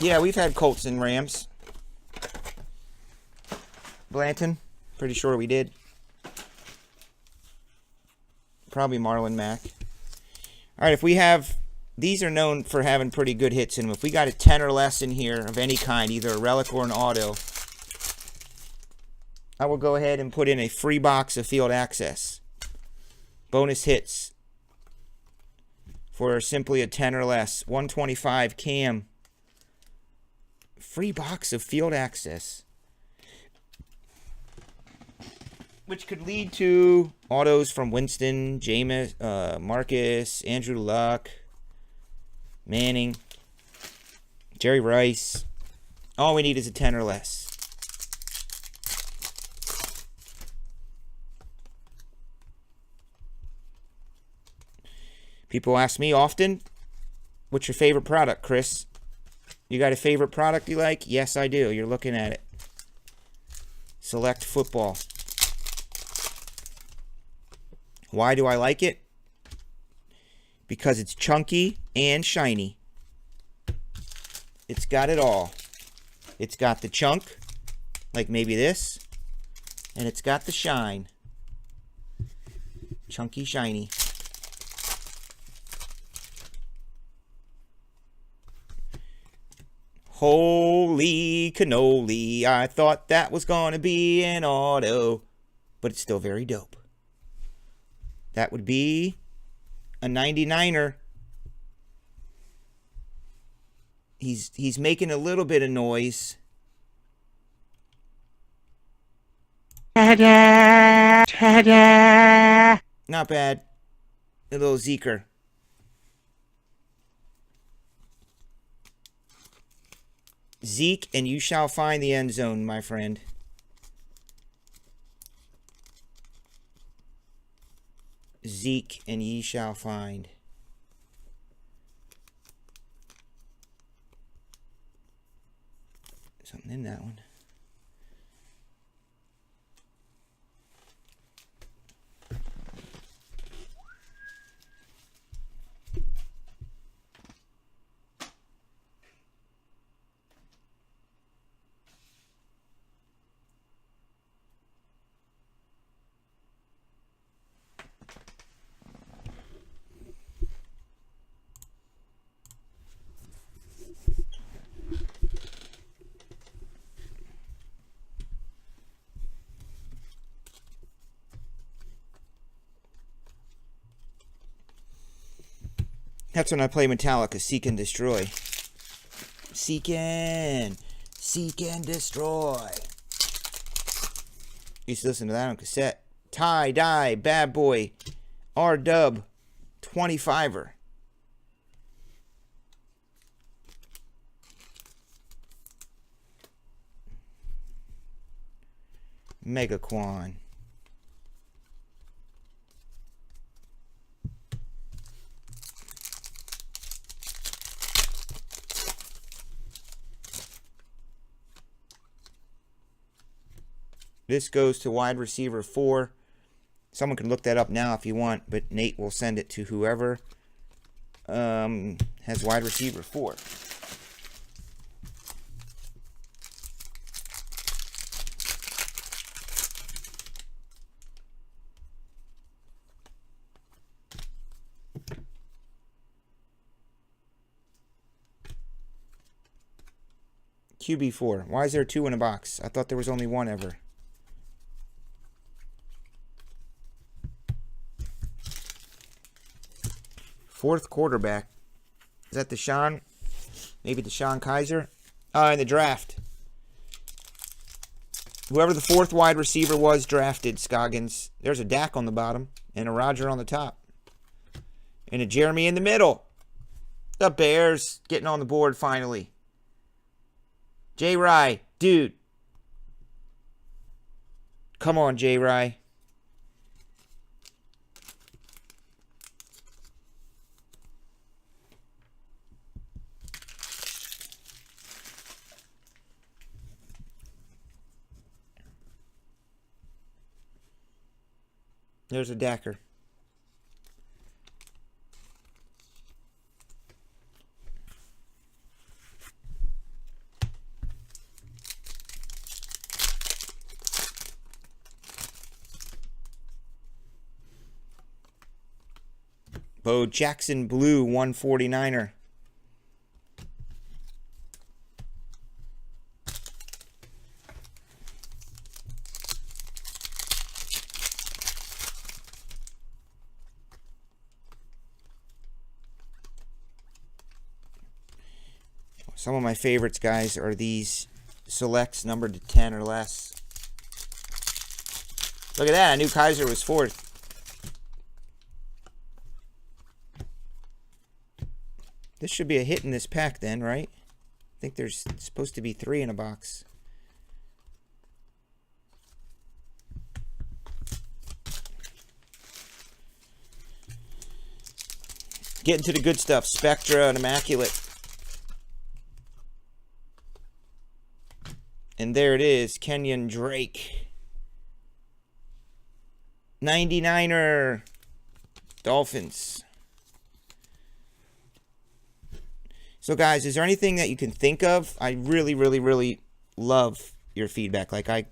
Yeah, we've had Colts and Rams. Blanton, pretty sure we did. Probably Marlon Mack. All right, if we have... These are known for having pretty good hits in them. If we got a 10 or less in here of any kind, either a relic or an auto, I will go ahead and put in a free box of field access. Bonus hits for simply a 10 or less. 125 Cam. Free box of field access, which could lead to autos from Winston, Jameis, Marcus, Andrew Luck, Manning, Jerry Rice. All we need is a 10 or less. People ask me often, what's your favorite product, Chris? You got a favorite product you like? Yes, I do. You're looking at it. Select football. Why do I like it? Because it's chunky and shiny. It's got it all. It's got the chunk, like maybe this, and it's got the shine. Chunky, shiny. Holy cannoli, I thought that was gonna be an auto, but it's still very dope. That would be a 99er. He's making a little bit of noise. Ta-da! Ta-da! Not bad. A little Zeker. Zeke, and you shall find the end zone, my friend. Zeke, and ye shall find. Something in that one. That's when I play Metallica, Seek and Destroy. Seek and Destroy. Used to listen to that on cassette. Tie Dye, Bad Boy, R-Dub, 25er. Megaquan. This goes to wide receiver 4. Someone can look that up now if you want, but Nate will send it to whoever has wide receiver 4. QB4. Why is there 2 in a box? I thought there was only 1 ever. Fourth quarterback. Is that Deshaun? Maybe Deshaun Kaiser? In the draft. Whoever the 4th wide receiver was drafted, Scoggins. There's a Dak on the bottom and a Roger on the top. And a Jeremy in the middle. The Bears getting on the board finally. J. Rye, dude. Come on, J. Rye. There's a Dacker. Bo Jackson Blue 149er. Some of my favorites, guys, are these selects numbered to 10 or less. Look at that. I knew Kaiser was 4th. This should be a hit in this pack then, right? I think there's supposed to be 3 in a box. Getting to the good stuff. Spectra and Immaculate. And there it is, Kenyon Drake. 99er. Dolphins. So guys, is there anything that you can think of? I really, really, really love your feedback. Like I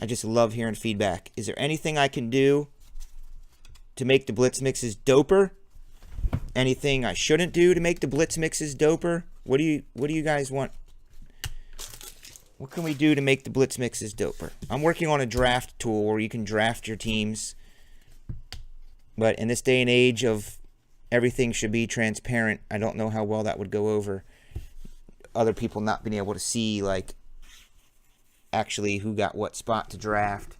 just love hearing feedback. Is there anything I can do to make the blitz mixes doper? Anything I shouldn't do to make the blitz mixes doper? What do you guys want? What can we do to make the blitz mixes doper? I'm working on a draft tool where you can draft your teams. But in this day and age of everything should be transparent, I don't know how well that would go over. Other people not being able to see, like, actually who got what spot to draft.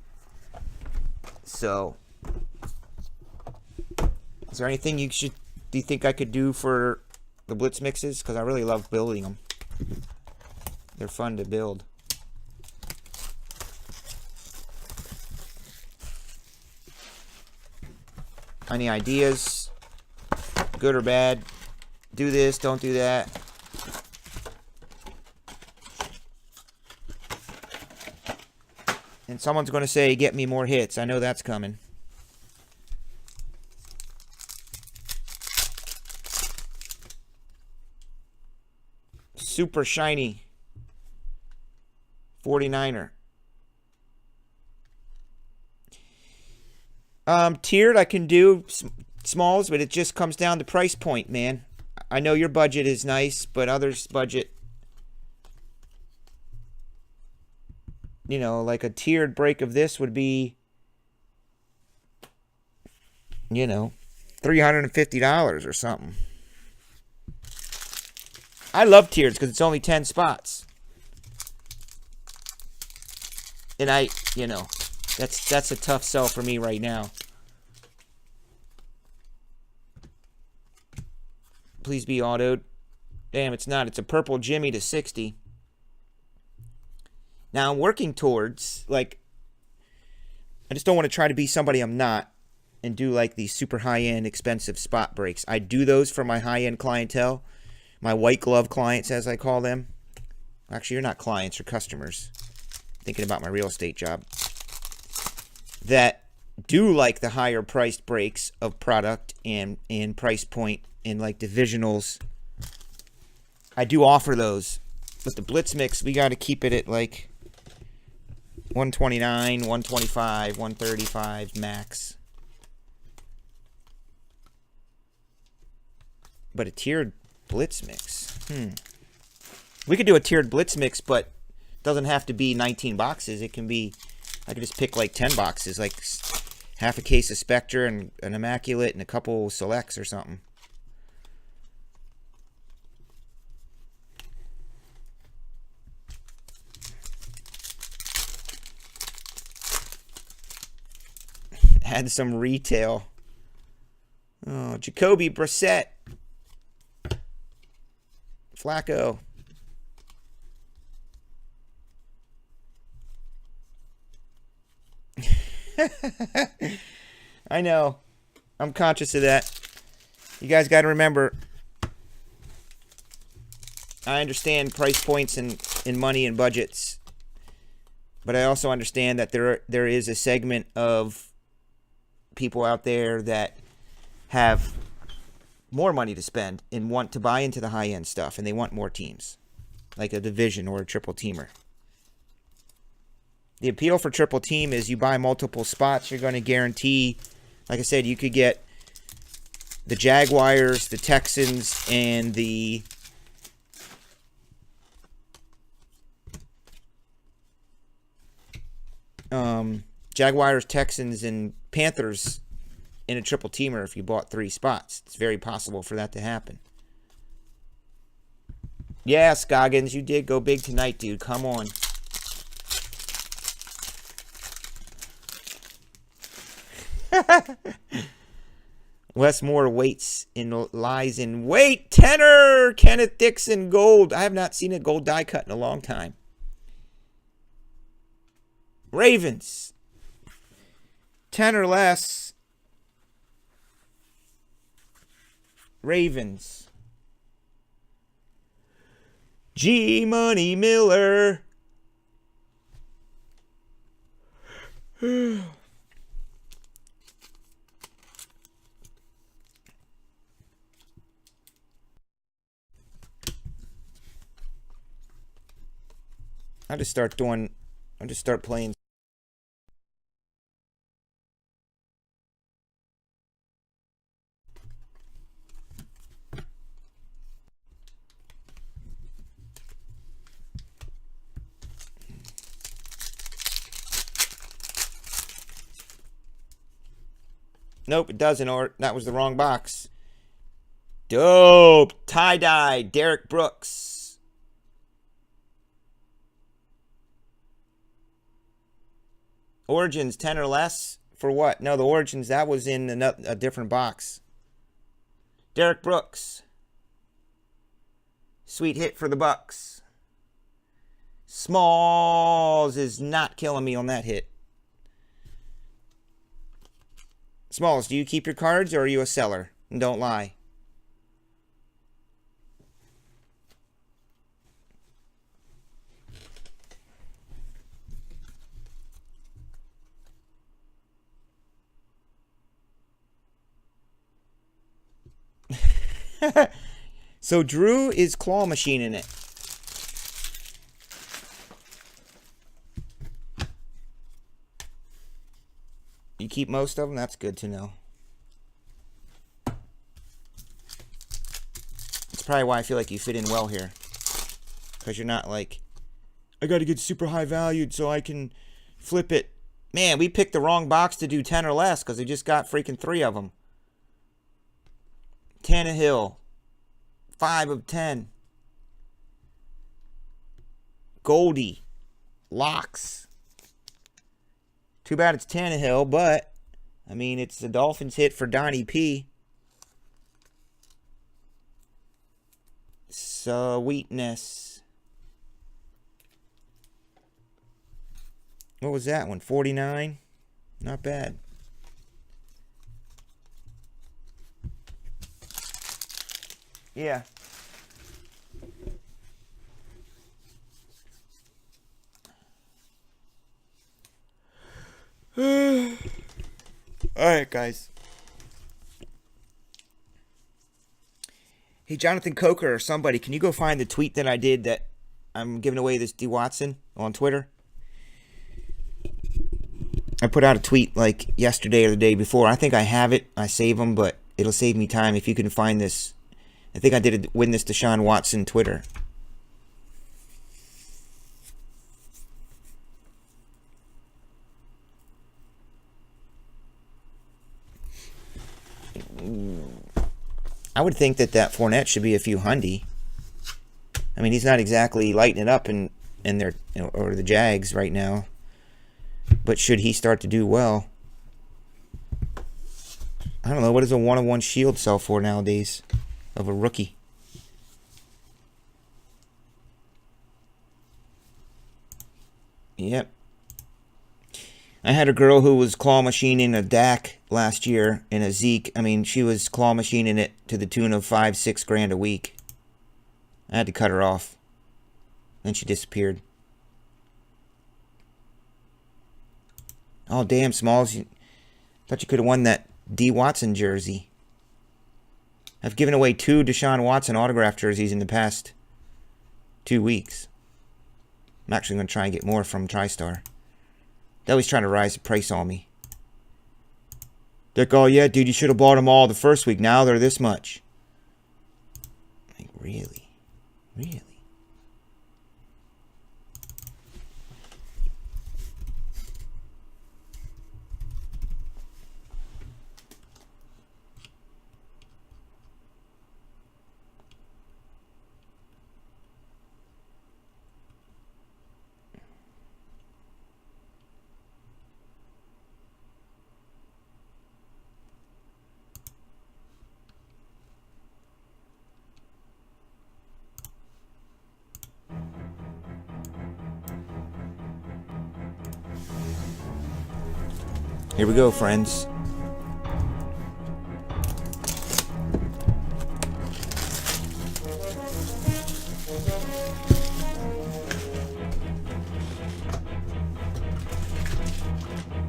So, is there anything do you think I could do for the blitz mixes? Because I really love building them. They're fun to build. Any ideas? Good or bad? Do this, don't do that. And someone's going to say, get me more hits. I know that's coming. Super shiny 49er. Tiered I can do smalls, but it just comes down to price point, man. I know your budget is nice, but others' budget, you know, like a tiered break of this would be, you know, $350 or something. I love tiered because it's only 10 spots. And you know, that's a tough sell for me right now. Please be autoed. Damn, it's not. It's a purple Jimmy to 60. Now I'm working towards, like, I just don't want to try to be somebody I'm not and do like these super high-end expensive spot breaks. I do those for my high-end clientele, my white glove clients as I call them. Actually, you're not clients, you're customers. Thinking about my real estate job. That do like the higher priced breaks of product and price point in like divisionals. I do offer those. But the blitz mix, we got to keep it at like 129, 125, 135 max. But a tiered blitz mix. We could do a tiered blitz mix, but it doesn't have to be 19 boxes. It can be, I could just pick like 10 boxes, like half a case of Spectre and an Immaculate and a couple selects or something. Add some retail. Oh, Jacoby Brissett. Flacco. I know. I'm conscious of that. You guys got to remember, I understand price points and money and budgets. But I also understand that there is a segment of people out there that have more money to spend and want to buy into the high-end stuff, and they want more teams, like a division or a triple teamer. The appeal for triple team is you buy multiple spots, you're going to guarantee, like I said, you could get the Jaguars, the Texans, and the Jaguars, Texans, and Panthers in a triple teamer if you bought 3 spots. It's very possible for that to happen. Yeah, Scoggins, you did go big tonight, dude. Come on. Wes Moore lies in wait. Tenor Kenneth Dixon gold. I have not seen a gold die cut in a long time. Ravens. 10 or less. Ravens. G Money Miller. I'll just start playing. Nope, it doesn't, or that was the wrong box. Dope. Tie-dye, Derek Brooks. Origins, 10 or less? For what? No, the Origins, that was in a different box. Derek Brooks. Sweet hit for the Bucks. Smalls is not killing me on that hit. Smalls, do you keep your cards or are you a seller? And don't lie. So Drew is claw machining it. You keep most of them? That's good to know. That's probably why I feel like you fit in well here. Because you're not like, I got to get super high valued so I can flip it. Man, we picked the wrong box to do 10 or less because we just got freaking 3 of them. Tannehill. 5 of 10. Goldie. Locks. Too bad it's Tannehill, but, I mean, it's the Dolphins hit for Donnie P. Sweetness. What was that one? 49? Not bad. Yeah. Alright, guys. Hey, Jonathan Coker or somebody, can you go find the tweet that I did that I'm giving away this D. Watson on Twitter? I put out a tweet like yesterday or the day before. I think I have it. I save them, but it'll save me time if you can find this. I think I did win this Deshaun Watson Twitter. I would think that Fournette should be a few hundy. I mean, he's not exactly lighting it up in their or the Jags right now. But should he start to do well? I don't know. What does a 1-on-1 shield sell for nowadays of a rookie? Yep. I had a girl who was claw machining a Dak last year and a Zeke. I mean, she was claw machining it to the tune of $5-6 grand a week. I had to cut her off. Then she disappeared. Oh, damn, Smalls. Thought you could have won that D. Watson jersey. I've given away 2 Deshaun Watson autograph jerseys in the past 2 weeks. I'm actually going to try and get more from TriStar. They're always trying to rise the price on me. They're like, oh, yeah, dude, you should have bought them all the first week. Now they're this much. Like, really? Really? Here we go, friends.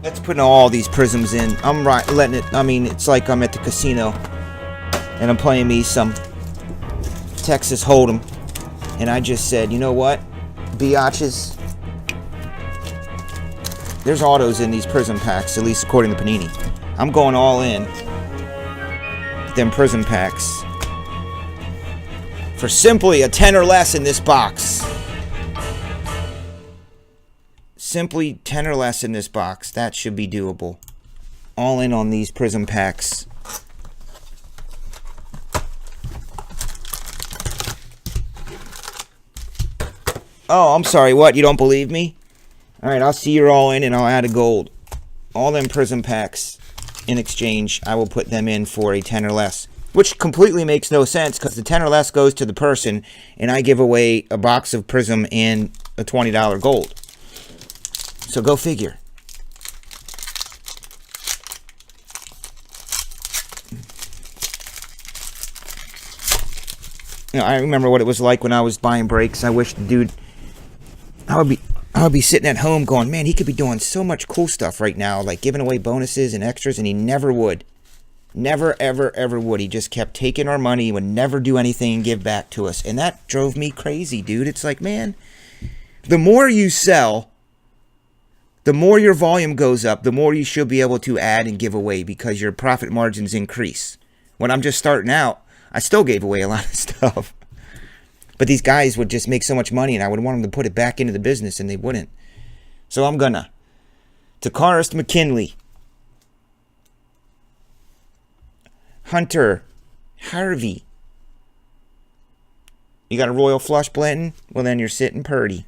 Let's put all these prisms in. I'm right, letting it. I mean, it's like I'm at the casino, and I'm playing me some Texas Hold'em, and I just said, you know what, biatches. There's autos in these prism packs, at least according to Panini. I'm going all in. Them prism packs for simply a 10 or less in this box. Simply 10 or less in this box. That should be doable. All in on these prism packs. Oh, I'm sorry. What? You don't believe me? Alright, I'll see you're all in and I'll add a gold. All them prism packs in exchange, I will put them in for a 10 or less. Which completely makes no sense because the 10 or less goes to the person and I give away a box of prism and a $20 gold. So go figure. You know, I remember what it was like when I was buying breaks. I wish the dude, I would be sitting at home going, man, he could be doing so much cool stuff right now, like giving away bonuses and extras, and he never would. Never, ever, ever would. He just kept taking our money, he would never do anything and give back to us. And that drove me crazy, dude. It's like, man, the more you sell, the more your volume goes up, the more you should be able to add and give away because your profit margins increase. When I'm just starting out, I still gave away a lot of stuff. But these guys would just make so much money and I would want them to put it back into the business and they wouldn't. So I'm gonna. Takaris McKinley. Hunter Harvey. You got a royal flush, Blanton? Well, then you're sitting purty.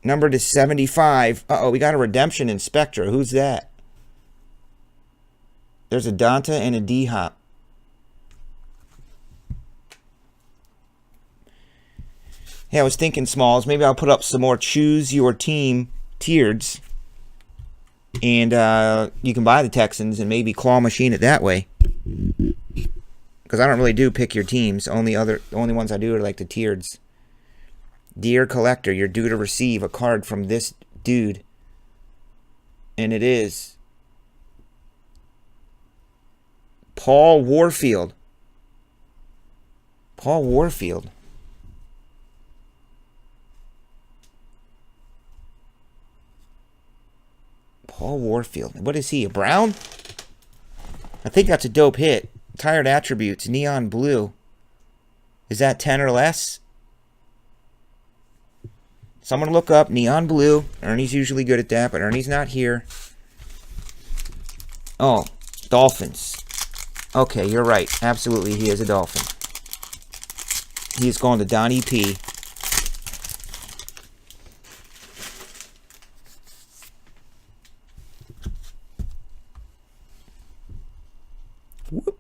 Number to 75. Uh-oh, we got a redemption in Spectra. Who's that? There's a Donta and a D-Hop. Yeah, I was thinking, Smalls, maybe I'll put up some more Choose Your Team tiered. And you can buy the Texans and maybe claw machine it that way. Because I don't really do pick your teams. The only ones I do are like the tiereds. Dear collector, you're due to receive a card from this dude. And it is Paul Warfield. Paul Warfield. Paul Warfield. What is he, a brown? I think that's a dope hit. Tired attributes, neon blue. Is that 10 or less? Someone look up neon blue. Ernie's usually good at that, but Ernie's not here. Oh, Dolphins. Okay, you're right. Absolutely, he is a Dolphin. He is going to Donnie P. Whoop.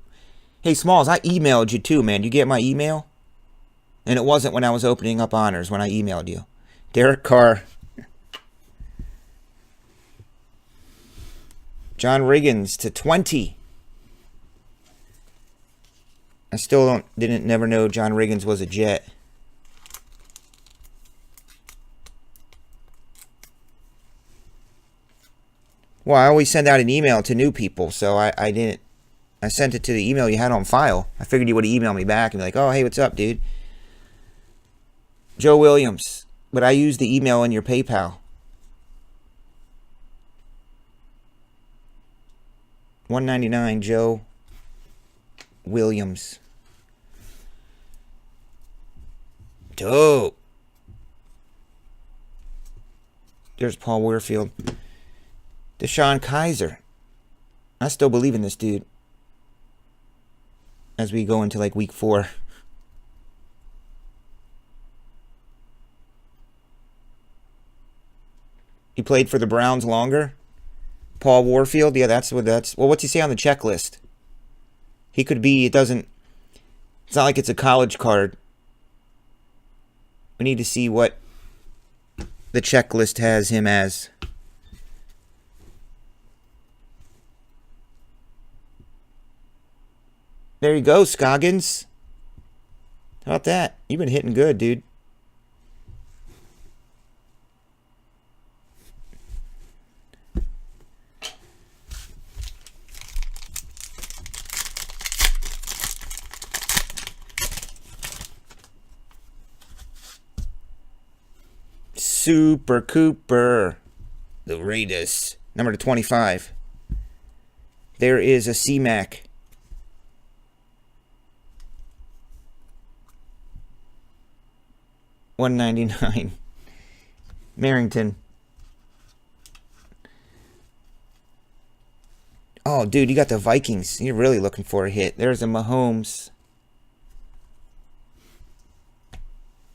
Hey, Smalls, I emailed you too, man. You get my email? And it wasn't when I was opening up honors when I emailed you. Derek Carr. John Riggins to 20. I still never know John Riggins was a Jet. Well, I always send out an email to new people, so I didn't. I sent it to the email you had on file. I figured you would email me back and be like, oh, hey, what's up, dude? Joe Williams. But I use the email in your PayPal. $1.99, Joe Williams. Dope. There's Paul Warfield. Deshaun Kaiser. I still believe in this dude. As we go into like week 4. He played for the Browns longer. Paul Warfield, yeah, well, what's he say on the checklist? He could be, it's not like it's a college card. We need to see what the checklist has him as. There you go, Scoggins. How about that? You've been hitting good, dude. Super Cooper. The Raiders. Number to 25. There is a C-Mac. $199. Merrington. Oh, dude, you got the Vikings. You're really looking for a hit. There's a Mahomes.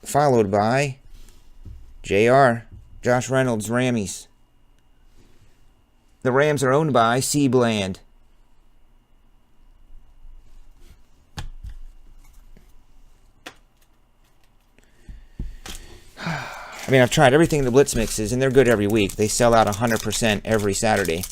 Followed by JR. Josh Reynolds, Rammies. The Rams are owned by C. Bland. I mean, I've tried everything the Blitz mixes, and they're good every week. They sell out 100% every Saturday.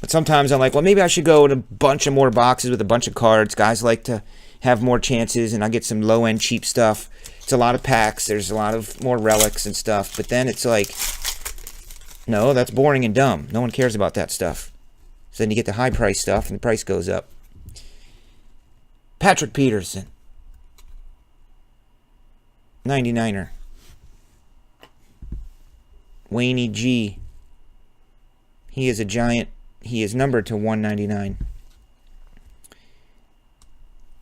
But sometimes I'm like, well, maybe I should go to a bunch of more boxes with a bunch of cards. Guys like to have more chances, and I get some low-end cheap stuff. It's a lot of packs. There's a lot of more relics and stuff. But then it's like, no, that's boring and dumb. No one cares about that stuff. So then you get the high-price stuff, and the price goes up. Patrick Peterson. 99er. Wayne G. He is a giant. He is numbered to 199.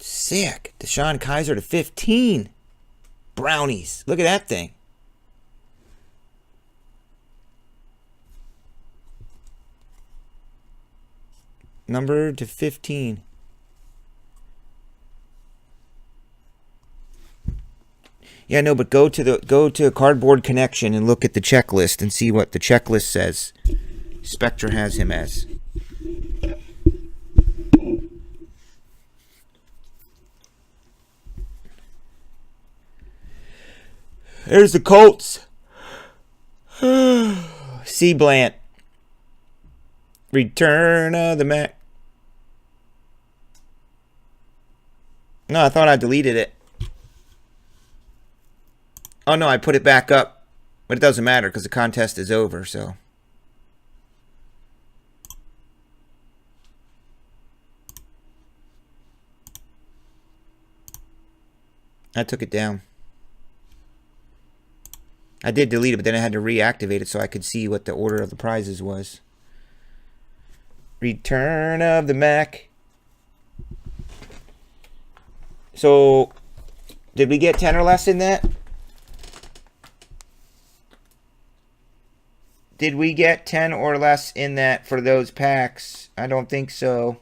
Sick. Deshaun Kaiser to 15. Brownies. Look at that thing. Numbered to 15. Yeah, no, but go to Cardboard Connection and look at the checklist and see what the checklist says. Spectre has him as. There's the Colts. C. Blant. Return of the Mac. No, I thought I deleted it. Oh, no, I put it back up. But it doesn't matter because the contest is over, so. I took it down. I did delete it, but then I had to reactivate it so I could see what the order of the prizes was. Return of the Mac. So, did we get 10 or less in that? Did we get 10 or less in that for those packs? I don't think so.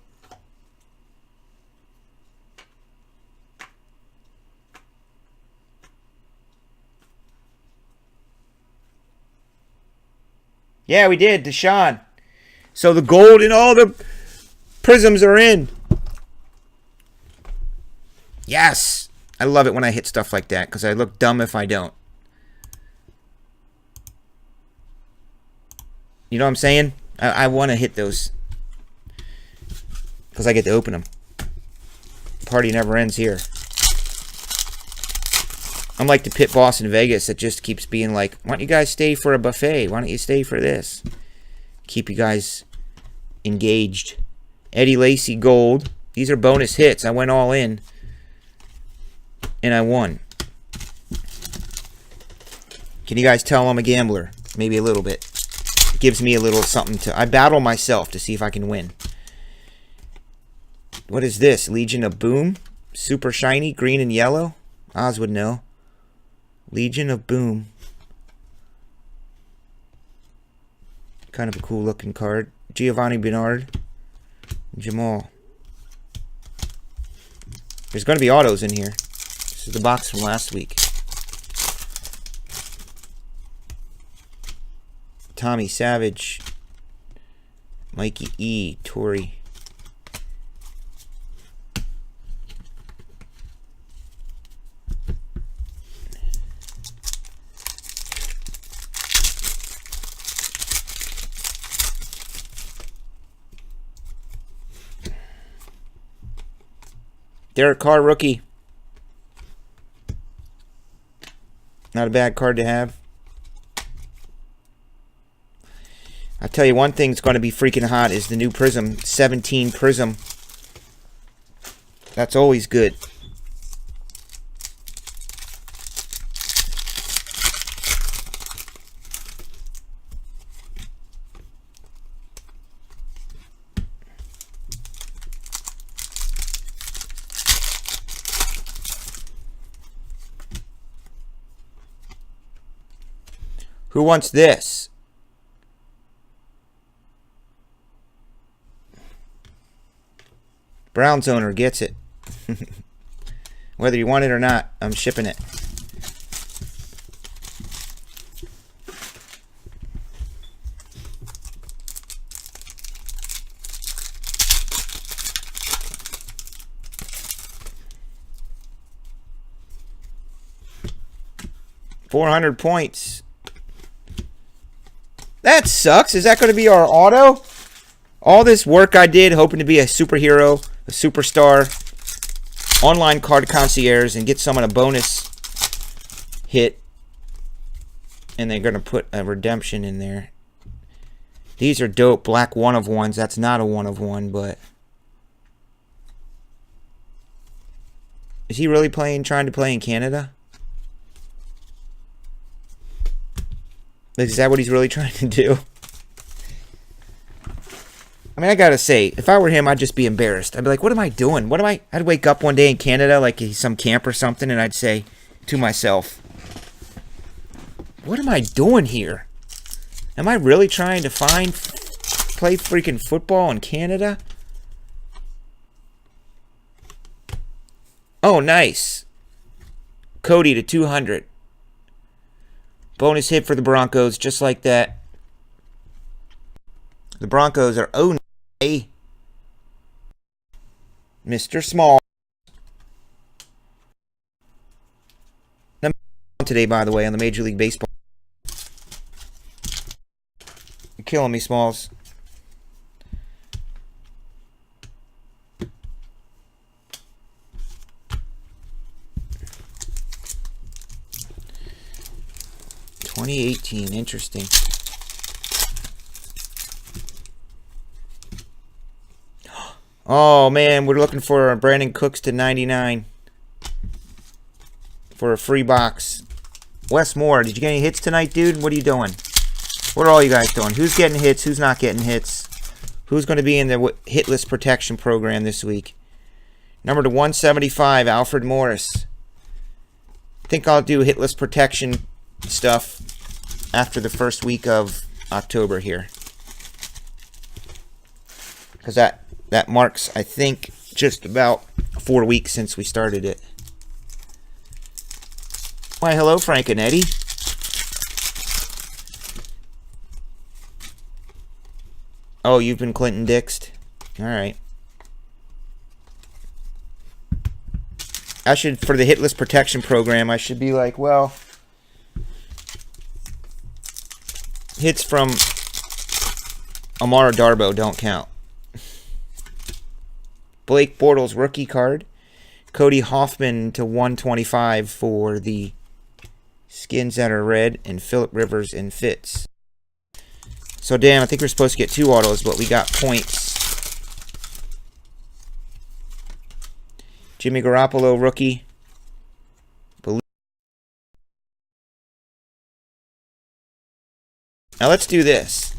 Yeah, we did, Deshaun. So the gold and all the prisms are in. Yes. I love it when I hit stuff like that because I look dumb if I don't. You know what I'm saying? I want to hit those because I get to open them. Party never ends here. I'm like the pit boss in Vegas that just keeps being like, why don't you guys stay for a buffet? Why don't you stay for this? Keep you guys engaged. Eddie Lacy gold. These are bonus hits. I went all in. And I won. Can you guys tell I'm a gambler? Maybe a little bit. It gives me a little something to... I battle myself to see if I can win. What is this? Legion of Boom? Super shiny, green and yellow? Oz would know. Legion of Boom. Kind of a cool looking card. Giovanni Bernard. Jamal. There's going to be autos in here. This is the box from last week. Tommy Savage. Mikey E. Torrey. Derek Carr, rookie. Not a bad card to have. I'll tell you one thing that's going to be freaking hot is the new Prism. 17 Prism. That's always good. Who wants this? Browns owner gets it. Whether you want it or not, I'm shipping it. $400 points. That sucks. Is that going to be our auto? All this work I did hoping to be a superhero, a superstar, online card concierge, and get someone a bonus hit. And they're going to put a redemption in there. These are dope. Black 1 of 1s. That's not a 1 of 1, but... Is he really trying to play in Canada? Is that what he's really trying to do? I mean, I gotta say, if I were him, I'd just be embarrassed. I'd be like, what am I doing? I'd wake up one day in Canada, like he's some camp or something, and I'd say to myself, what am I doing here? Am I really trying to play freaking football in Canada? Oh, nice. Cody to 200. Bonus hit for the Broncos, just like that. The Broncos are 0-9. Mr. Small. Today, by the way, on the Major League Baseball. You're killing me, Smalls. $2018, interesting. Oh man, we're looking for Brandon Cooks to 99 for a free box. Wes Moore, did you get any hits tonight, dude? What are you doing? What are all you guys doing? Who's getting hits? Who's not getting hits? Who's going to be in the hit list protection program this week? Number to 175, Alfred Morris. I think I'll do hit list protection stuff after the first week of October here. Because that marks, I think, just about 4 weeks since we started it. Why, hello, Frank and Eddie. Oh, you've been Clinton Dixed? Alright. I should, for the hit list protection program, I should be like, well, hits from Amara Darbo don't count. Blake Bortles rookie card. Cody Hoffman to 125 for the skins that are red, and Phillip Rivers and Fitz. So damn, I think we're supposed to get 2 autos, but we got points. Jimmy Garoppolo rookie. Now let's do this.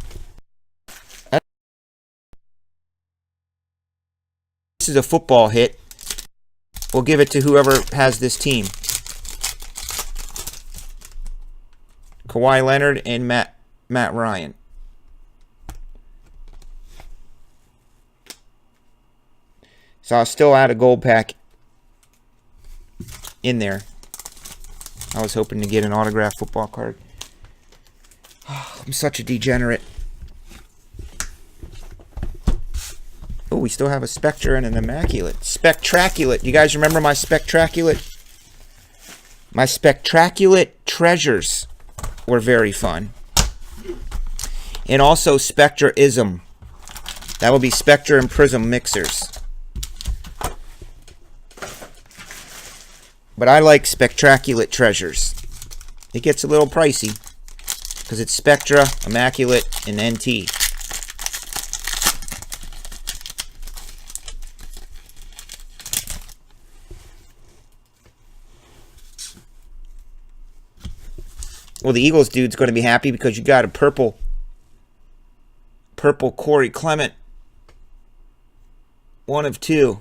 This is a football hit. We'll give it to whoever has this team. Kawhi Leonard and Matt Ryan. So I'll still add a gold pack in there. I was hoping to get an autographed football card. Oh, I'm such a degenerate. Oh, we still have a Spectre and an Immaculate. Spectraculate. You guys remember my Spectraculate? My Spectraculate treasures were very fun. And also Spectrism. That would be Spectre and Prism mixers. But I like Spectraculate treasures. It gets a little pricey because it's Spectra, Immaculate, and NT. Well, the Eagles dude's going to be happy because you got a purple Corey Clement. 1 of 2.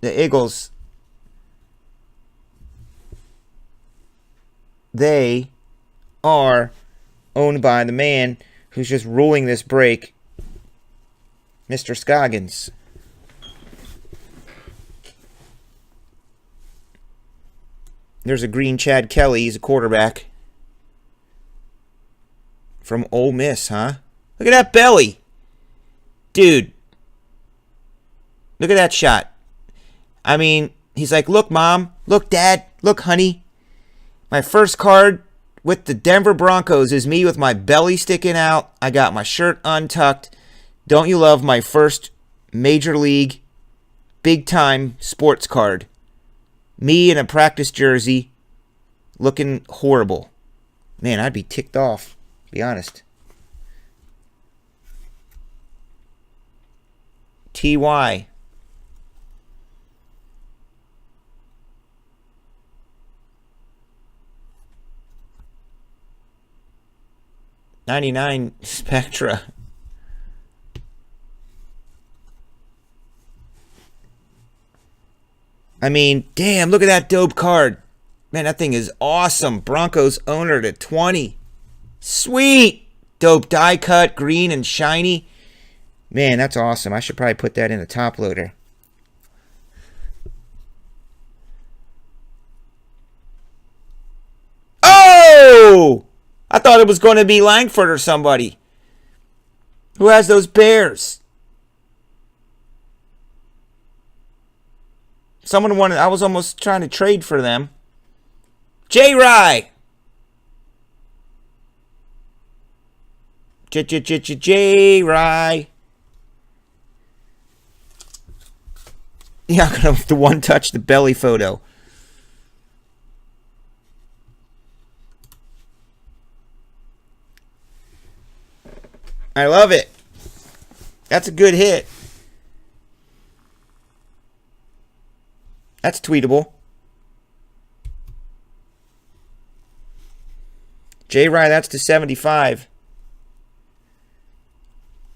The Eagles they are owned by the man who's just ruling this break, Mr. Scoggins. There's a green Chad Kelly. He's a quarterback from Ole Miss, huh? Look at that belly. Dude. Look at that shot. I mean, he's like, look, Mom. Look, Dad. Look, honey. My first card with the Denver Broncos is me with my belly sticking out. I got my shirt untucked. Don't you love my first major league, big-time sports card? Me in a practice jersey, looking horrible. Man, I'd be ticked off, to be honest. T.Y. '99 Spectra. I mean, damn, look at that dope card. Man, that thing is awesome. Broncos owner to 20. Sweet. Dope die cut, green and shiny. Man, that's awesome. I should probably put that in a top loader. Oh! I thought it was going to be Langford or somebody. Who has those Bears? Someone wanted, I was almost trying to trade for them. J-Rye. J-Rye. Yeah, I'm going to one touch the belly photo. I love it. That's a good hit. That's tweetable. J-Rye, that's to 75.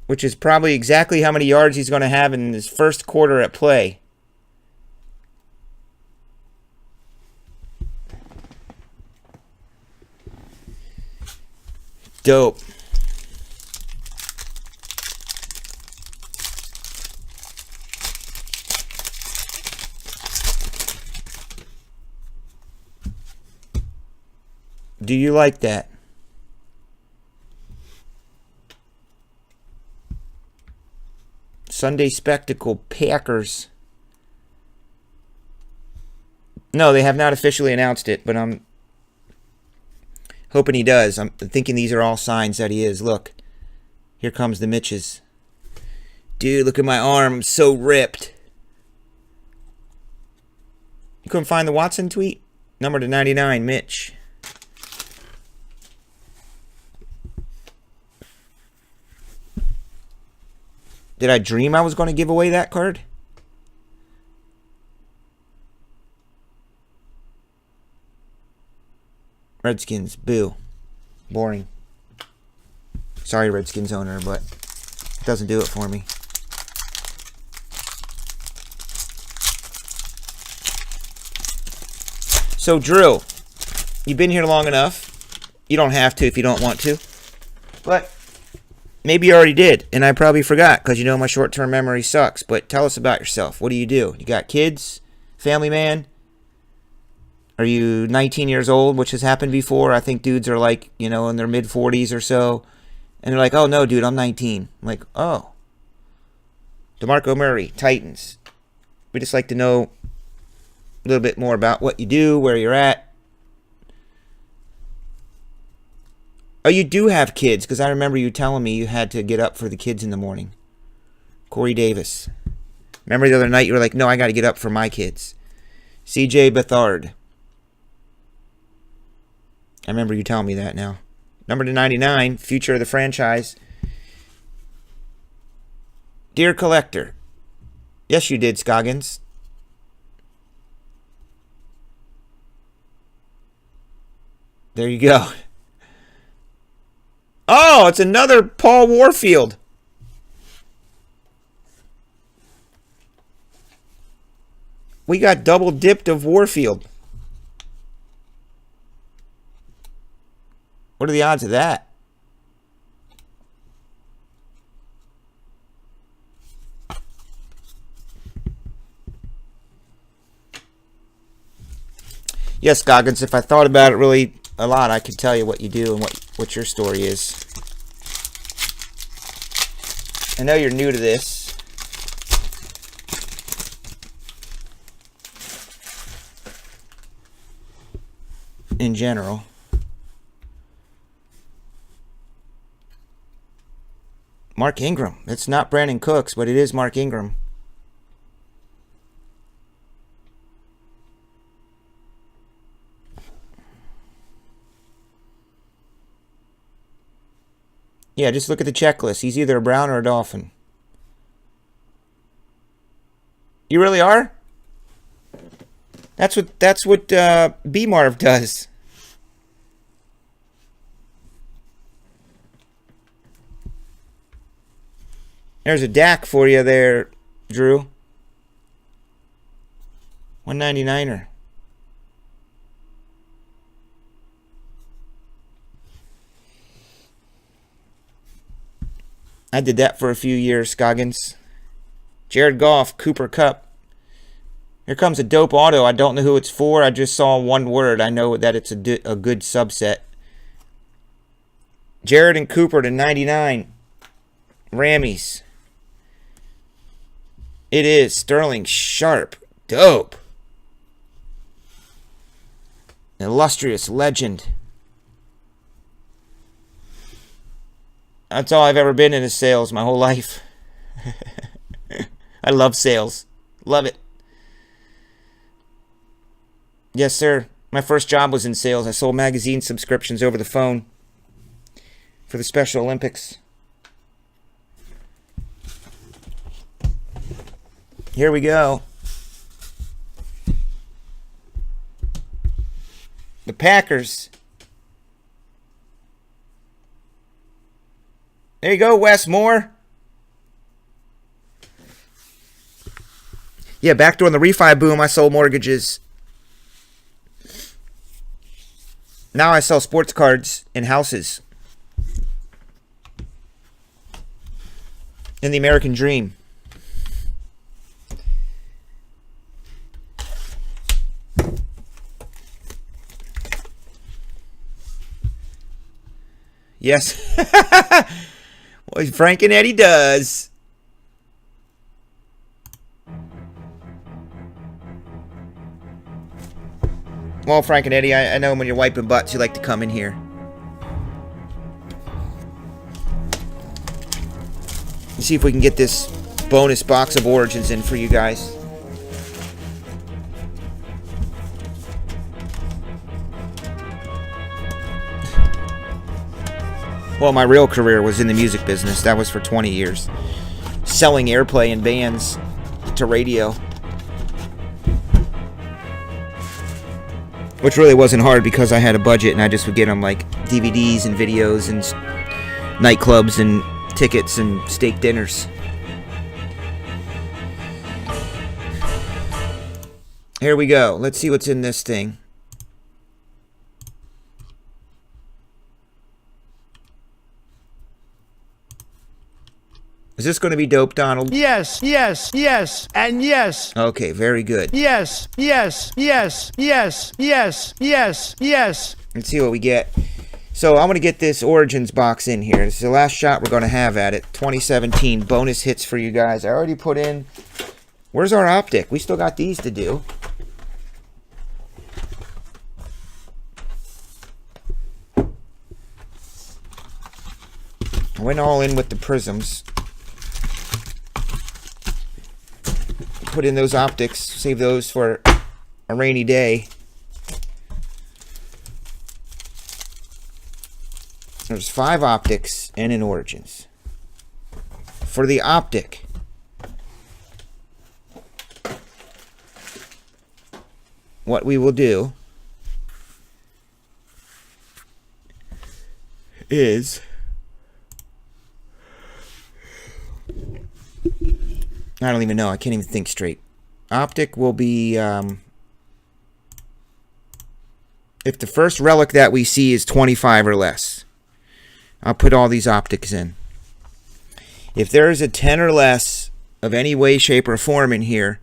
Which is probably exactly how many yards he's going to have in his first quarter at play. Dope. Do you like that? Sunday Spectacle Packers. No, they have not officially announced it, but I'm hoping he does. I'm thinking these are all signs that he is. Look, here comes the Mitches. Dude, look at my arm. I'm so ripped. You couldn't find the Watson tweet? Number to 99, Mitch. Did I dream I was going to give away that card? Redskins, boo. Boring. Sorry, Redskins owner, but it doesn't do it for me. So, Drew, you've been here long enough. You don't have to if you don't want to. But maybe you already did, and I probably forgot because you know my short-term memory sucks. But tell us about yourself. What do? You got kids? Family man? Are you 19 years old, which has happened before? I think dudes are like, in their mid-40s or so. And they're like, oh, no, dude, I'm 19. I'm like, oh. DeMarco Murray, Titans. We just like to know a little bit more about what you do, where you're at. Oh, you do have kids, because I remember you telling me you had to get up for the kids in the morning. Corey Davis. Remember the other night you were like, no, I got to get up for my kids. CJ Beathard. I remember you telling me that now. Number to 99, future of the franchise. Dear Collector. Yes, you did, Scoggins. There you go. Oh, it's another Paul Warfield. We got double dipped of Warfield. What are the odds of that? Yes, Goggins, if I thought about it really a lot, I could tell you what you do and what your story is. I know you're new to this. In general. Mark Ingram. It's not Brandon Cooks, but it is Mark Ingram. Yeah, just look at the checklist. He's either a Brown or a Dolphin. You really are? That's what B-Marv does. There's a DAC for you there, Drew. 199er. I did that for a few years, Scoggins. Jared Goff, Cooper Kupp. Here comes a dope auto. I don't know who it's for. I just saw one word. I know that it's a good subset. Jared and Cooper to 99. Rammies. It is Sterling Sharp. Dope. An illustrious legend. That's all I've ever been in is sales my whole life. I love sales. Love it. Yes, sir. My first job was in sales. I sold magazine subscriptions over the phone for the Special Olympics. Here we go. The Packers. There you go, Wes Moore. Yeah, back during the refi boom, I sold mortgages. Now I sell sports cards and houses. In the American dream. Yes. Well, Frank and Eddie does. Well, Frank and Eddie, I know when you're wiping butts, you like to come in here. Let's see if we can get this bonus box of Origins in for you guys. Well, my real career was in the music business. That was for 20 years. Selling airplay in bands to radio. Which really wasn't hard because I had a budget and I just would get them like DVDs and videos and nightclubs and tickets and steak dinners. Here we go. Let's see what's in this thing. Is this going to be dope, Donald? Yes, yes, yes, and yes. Okay, very good. Yes, yes, yes, yes, yes, yes, yes. Let's see what we get. So I'm going to get this Origins box in here. This is the last shot we're going to have at it. 2017 bonus hits for you guys. I already put in... Where's our optic? We still got these to do. I went all in with the prisms. Put in those optics, save those for a rainy day. There's 5 optics and an Origins. For the optic, what we will do is I don't even know. I can't even think straight. Optic will be If the first relic that we see is 25 or less, I'll put all these optics in. If there is a 10 or less of any way, shape, or form in here,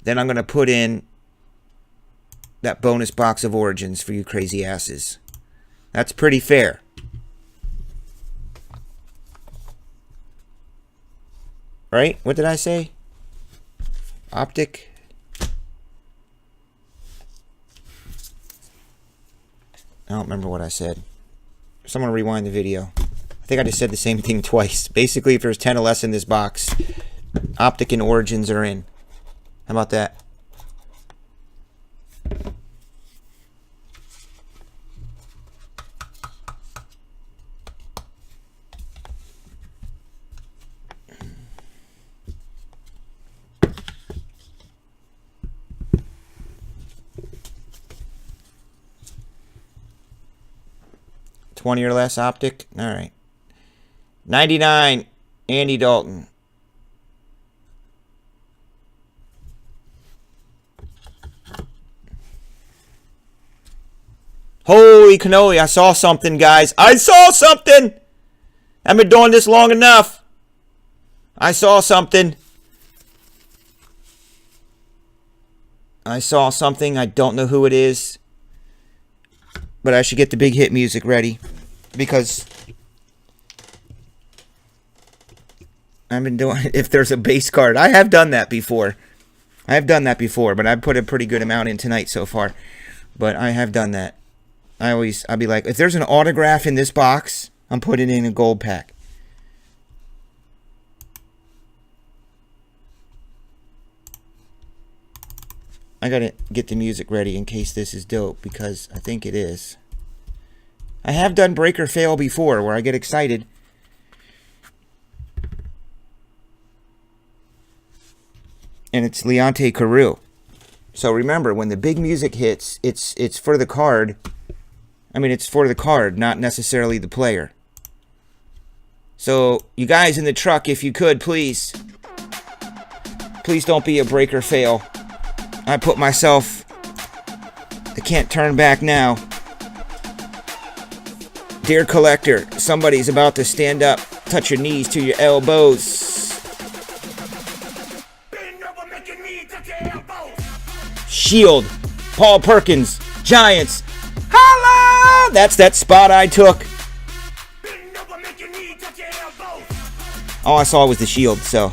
then I'm going to put in that bonus box of origins for you crazy asses. That's pretty fair. Right? What did I say? Optic. I don't remember what I said. Someone rewind the video. I think I just said the same thing twice. Basically, if there's 10 or less in this box, optic and origins are in. How about that? $20 or less optic. All right. 99, Andy Dalton. Holy cannoli, I saw something, guys. I saw something! I've been doing this long enough. I saw something. I saw something. I don't know who it is. But I should get the big hit music ready. Because I've been doing, if there's a base card. I have done that before. But I've put a pretty good amount in tonight so far. But I have done that. I'll be like, if there's an autograph in this box, I'm putting it in a gold pack. I gotta get the music ready in case this is dope, because I think it is. I have done break or fail before where I get excited. And it's Leonte Carew. So remember, when the big music hits, it's for the card. I mean, it's for the card, not necessarily the player. So, you guys in the truck, if you could, please don't be a break or fail. I put myself, I can't turn back now. Dear collector, somebody's about to stand up. Touch your knees to your elbows. Shield, Paul Perkins, Giants. Holla! That's that spot I took. All I saw was the shield, so.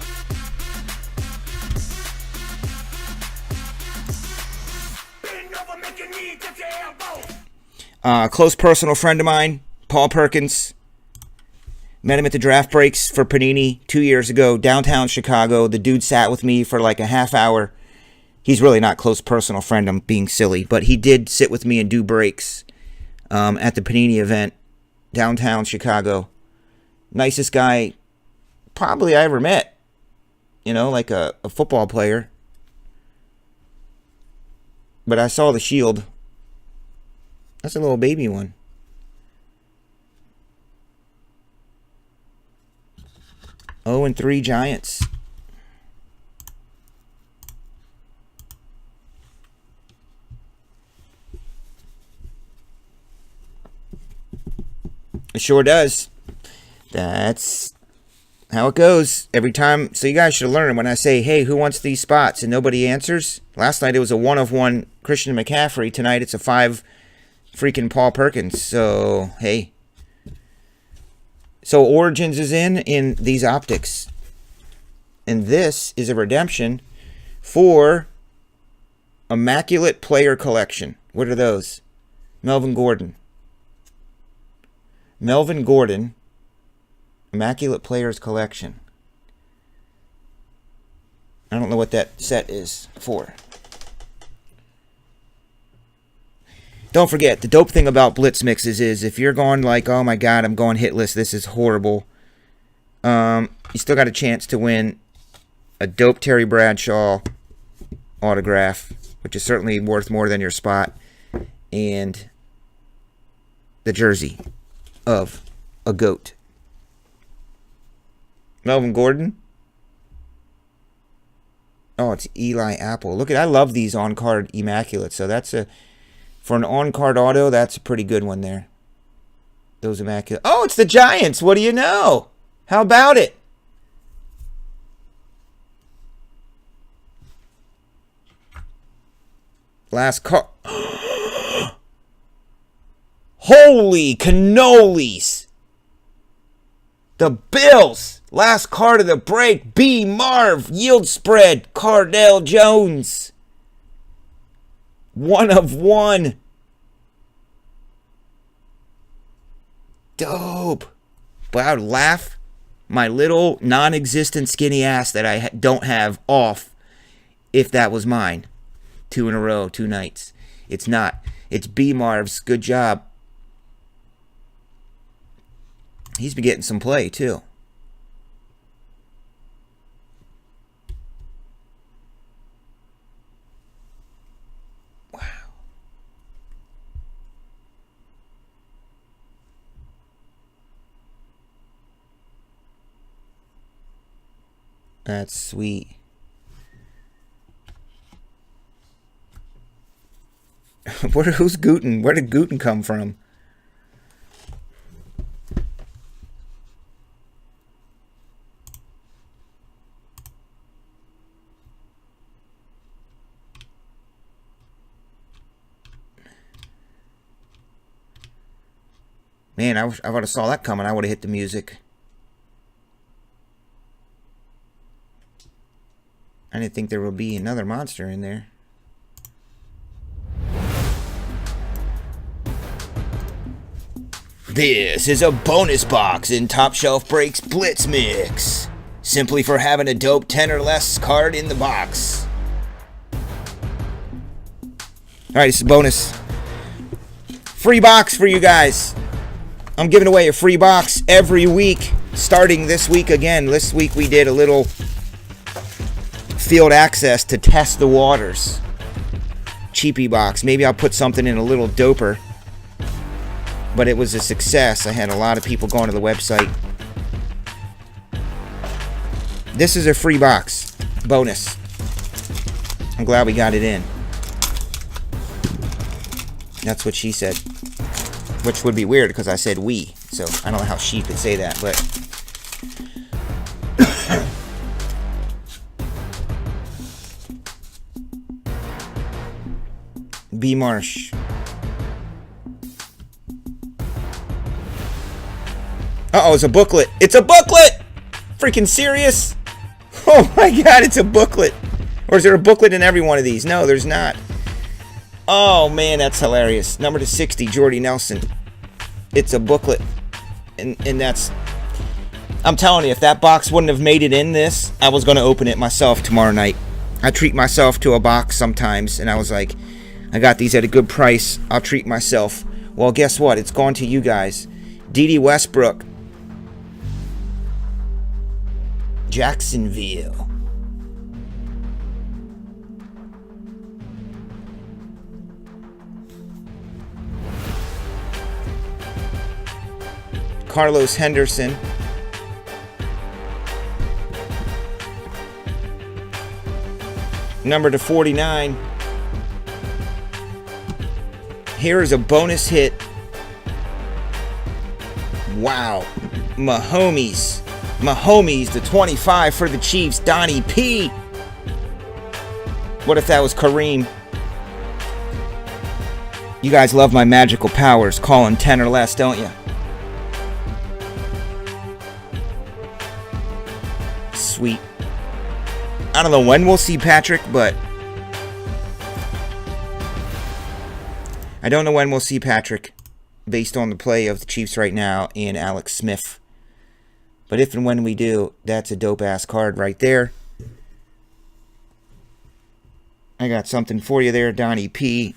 Close personal friend of mine, Paul Perkins. Met him at the draft breaks for Panini 2 years ago, downtown Chicago. The dude sat with me for like a half hour. He's really not close personal friend, I'm being silly, but he did sit with me and do breaks at the Panini event, downtown Chicago. Nicest guy probably I ever met. You know, like a football player. But I saw the shield. That's a little baby one. Oh, and 3 Giants. It sure does. That's how it goes every time. So you guys should learn when I say, hey, who wants these spots? And nobody answers. Last night it was a 1 of 1 Christian McCaffrey. Tonight it's a 5 freaking Paul Perkins. So, hey. So Origins is in these optics. And this is a redemption for Immaculate Player Collection. What are those? Melvin Gordon. Melvin Gordon, Immaculate Players Collection. I don't know what that set is for. Don't forget, the dope thing about Blitz mixes is if you're going like, oh my god, I'm going hitless, this is horrible, you still got a chance to win a dope Terry Bradshaw autograph, which is certainly worth more than your spot, and the jersey of a GOAT. Melvin Gordon. Oh, it's Eli Apple. Look at, I love these on-card Immaculate. So that's For an on-card auto, that's a pretty good one there. Those immaculate. Oh, it's the Giants. What do you know? How about it? Last card. Holy cannolis. The Bills. Last card of the break. B. Marv. Yield spread. Cardell Jones. 1 of 1. Dope. But I would laugh my little non-existent skinny ass that I don't have off if that was mine. 2 in a row, 2 nights. It's not. It's B. Marv's. Good job. He's been getting some play, too. Wow. That's sweet. Who's Gooten? Where did Gooten come from? Man, I would have saw that coming. I would have hit the music. I didn't think there would be another monster in there. This is a bonus box in Top Shelf Breaks Blitz Mix. Simply for having a dope 10 or less card in the box. Alright, this is a bonus. Free box for you guys. I'm giving away a free box every week, starting this week again. This week we did a little field access to test the waters. Cheapy box. Maybe I'll put something in a little doper. But it was a success. I had a lot of people going to the website. This is a free box. Bonus. I'm glad we got it in. That's what she said. Which would be weird because I said we. So I don't know how she could say that, but... B. Marsh. Uh-oh, it's a booklet. It's a booklet! Freaking serious? Oh my god, it's a booklet. Or is there a booklet in every one of these? No, there's not. Oh man, that's hilarious. Number to 60, Jordy Nelson. It's a booklet. And that's... I'm telling you, if that box wouldn't have made it in this, I was going to open it myself tomorrow night. I treat myself to a box sometimes, and I was like, I got these at a good price. I'll treat myself. Well, guess what? It's gone to you guys. D.D. Westbrook. Jacksonville. Carlos Henderson. Number to 49. Here is a bonus hit. Wow. Mahomes. Mahomes, the 25 for the Chiefs. Donnie P. What if that was Kareem? You guys love my magical powers. Calling 10 or less, don't you? Sweet. I don't know when we'll see Patrick, but... I don't know when we'll see Patrick, based on the play of the Chiefs right now and Alex Smith. But if and when we do, that's a dope-ass card right there. I got something for you there, Donnie P.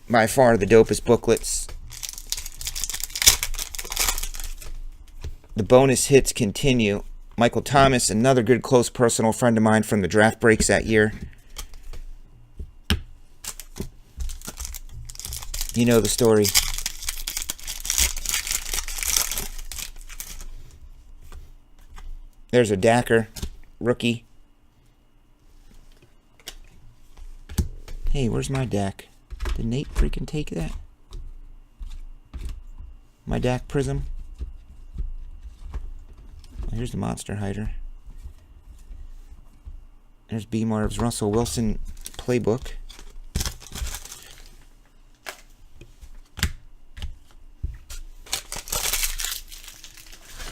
By far the dopest booklets. The bonus hits continue. Michael Thomas, another good close personal friend of mine from the draft breaks that year. You know the story. There's a Dacker, rookie. Hey, where's my deck? Did Nate freaking take that? My DAC Prism. Here's the Monster Hider. There's B. Marv's Russell Wilson playbook.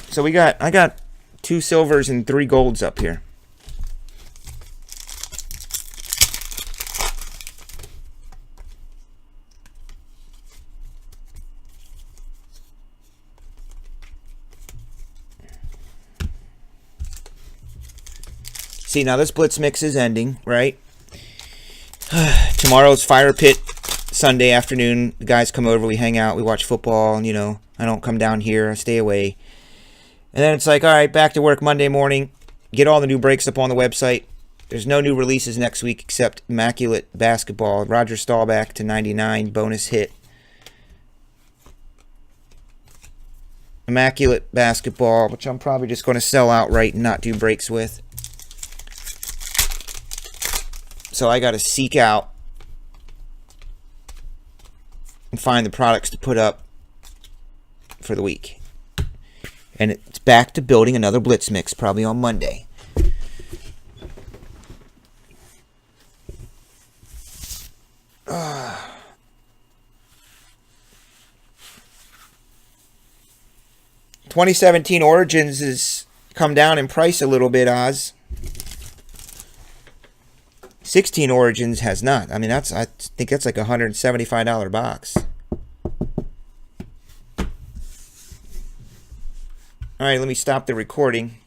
So I got 2 silvers and 3 golds up here. See, now this Blitz mix is ending, right? Tomorrow's Fire Pit Sunday afternoon. The guys come over, we hang out, we watch football, and, you know, I don't come down here, I stay away. And then it's like, all right, back to work Monday morning. Get all the new breaks up on the website. There's no new releases next week except Immaculate Basketball. Roger Staubach to 99, bonus hit. Immaculate Basketball, which I'm probably just going to sell outright and not do breaks with. So I got to seek out and find the products to put up for the week. And it's back to building another Blitz mix, probably on Monday. Uh. 2017 Origins has come down in price a little bit, Oz. 16 Origins has not. I mean, I think that's like a $175 box. All right, let me stop the recording.